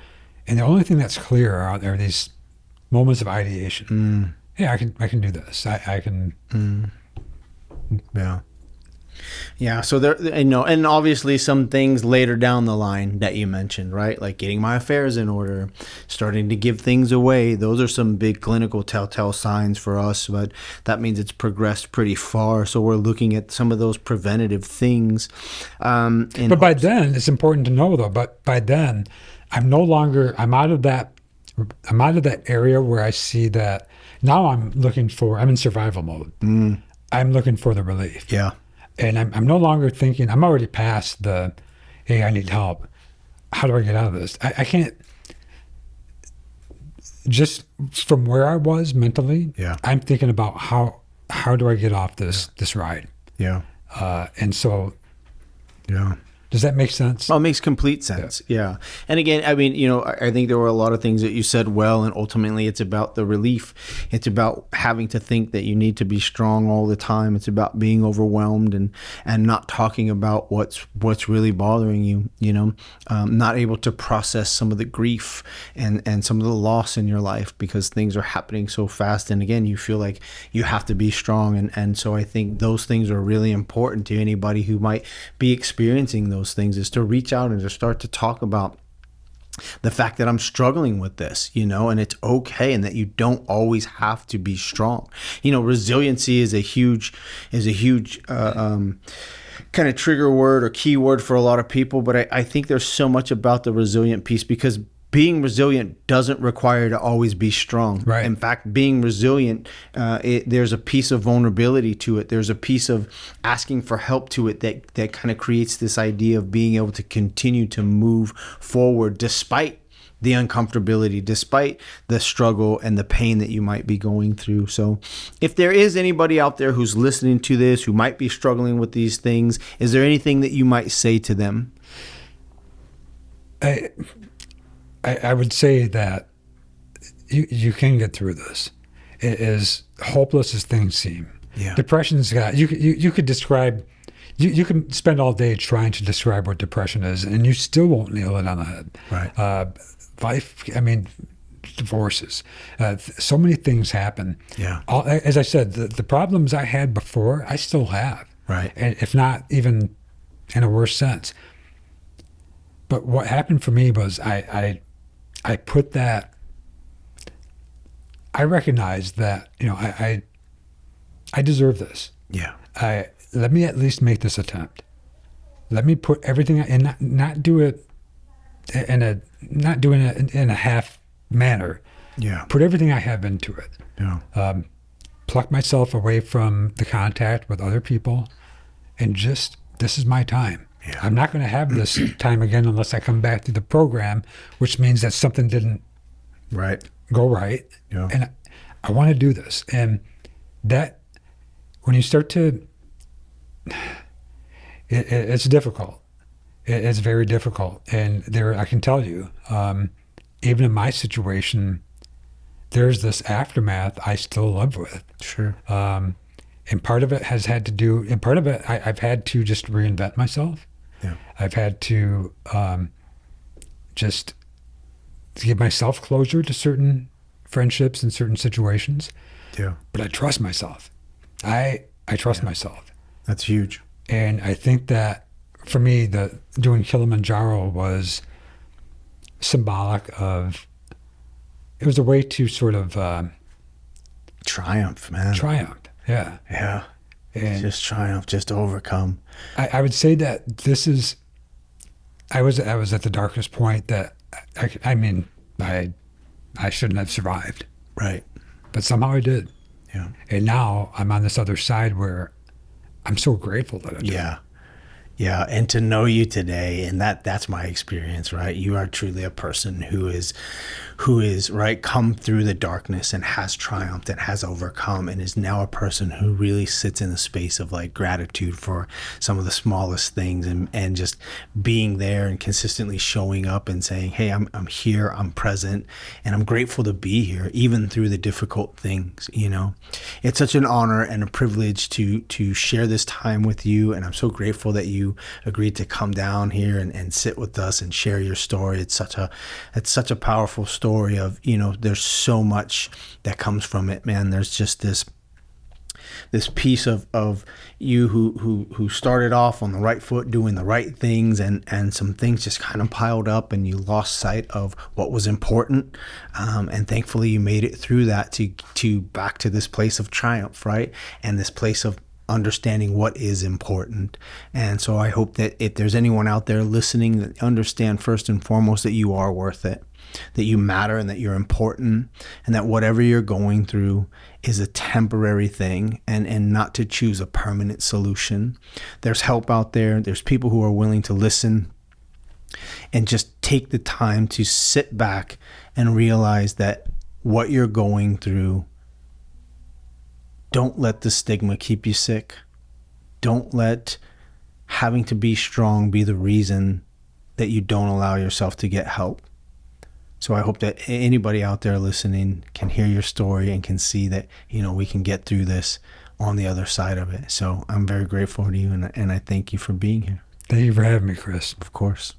And the only thing that's clear are these moments of ideation. Yeah, I can do this. I can. Yeah. Yeah, so there, and obviously some things later down the line that you mentioned, right? Like getting my affairs in order, starting to give things away. Those are some big clinical telltale signs for us, but that means it's progressed pretty far. So we're looking at some of those preventative things. But by then, it's important to know though. But by then, I'm no longer. I'm out of that. I'm out of that area where I see that. Now I'm in survival mode. I'm looking for the relief. Yeah. And I'm no longer thinking, I'm already past hey, I need help. How do I get out of this? I can't, just from where I was mentally, Yeah. I'm thinking about how do I get off this ride? Yeah. And so, Yeah. does that make sense? Well, it makes complete sense. Yeah. And again, I mean, I think there were a lot of things that you said well, and ultimately it's about the relief. It's about having to think that you need to be strong all the time. It's about being overwhelmed and not talking about what's really bothering you, not able to process some of the grief and some of the loss in your life because things are happening so fast. And again, you feel like you have to be strong. And so I think those things are really important to anybody who might be experiencing those things, is to reach out and to start to talk about the fact that I'm struggling with this, and it's okay, and that you don't always have to be strong. Resiliency is a huge kind of trigger word or key word for a lot of people, but I think there's so much about the resilient piece, because being resilient doesn't require to always be strong. Right. In fact, being resilient, there's a piece of vulnerability to it. There's a piece of asking for help to it that kind of creates this idea of being able to continue to move forward despite the uncomfortability, despite the struggle and the pain that you might be going through. So if there is anybody out there who's listening to this, who might be struggling with these things, is there anything that you might say to them? I would say that you can get through this. As hopeless as things seem. Yeah. Depression's got, you could describe, you can spend all day trying to describe what depression is, and you still won't nail it on the head. Right. Life, divorces, so many things happen. Yeah. As I said, the problems I had before, I still have. Right. And if not even in a worse sense. But what happened for me was I put that, I recognized that, I deserve this. Yeah. Let me at least make this attempt. Let me put everything and not do it not doing it in a half manner. Yeah. Put everything I have into it. Yeah. Pluck myself away from the contact with other people, and this is my time. Yeah. I'm not going to have this time again unless I come back to the program, which means that something didn't go right. Yeah. And I want to do this. And that, when you start to, it's difficult. It's very difficult. And I can tell you, even in my situation, there's this aftermath I still live with. Sure. And part of it has had to do, and part of it I've had to just reinvent myself. Yeah. I've had to just give myself closure to certain friendships and certain situations. Yeah. But I trust myself. I trust myself. That's huge. And I think that for me, doing Kilimanjaro was symbolic of, it was a way to sort of Triumph, man. triumph. Yeah. Yeah. And Just triumph, just overcome. I would say that this is, I was at the darkest point that I shouldn't have survived, Right. but somehow I did. Yeah. And now I'm on this other side where I'm so grateful that I did. Yeah. Yeah. And to know you today, and that's my experience, right? You are truly a person who is right, come through the darkness and has triumphed and has overcome, and is now a person who really sits in the space of like gratitude for some of the smallest things, and just being there and consistently showing up and saying, hey, I'm here, I'm present, and I'm grateful to be here, even through the difficult things. It's such an honor and a privilege to share this time with you, and I'm so grateful that you agreed to come down here and sit with us and share your story. It's such a powerful story of, there's so much that comes from it, man. There's just this this piece of you who started off on the right foot doing the right things, and some things just kind of piled up and you lost sight of what was important, and thankfully you made it through that to back to this place of triumph, right? And this place of understanding what is important. And so I hope that if there's anyone out there listening, that understand first and foremost that you are worth it, that you matter and that you're important, and that whatever you're going through is a temporary thing, and not to choose a permanent solution. There's help out there. There's people who are willing to listen and just take the time to sit back and realize that what you're going through, don't let the stigma keep you sick. Don't let having to be strong be the reason that you don't allow yourself to get help. So I hope that anybody out there listening can hear your story and can see that, we can get through this on the other side of it. So I'm very grateful to you, and I thank you for being here. Thank you for having me, Chris. Of course.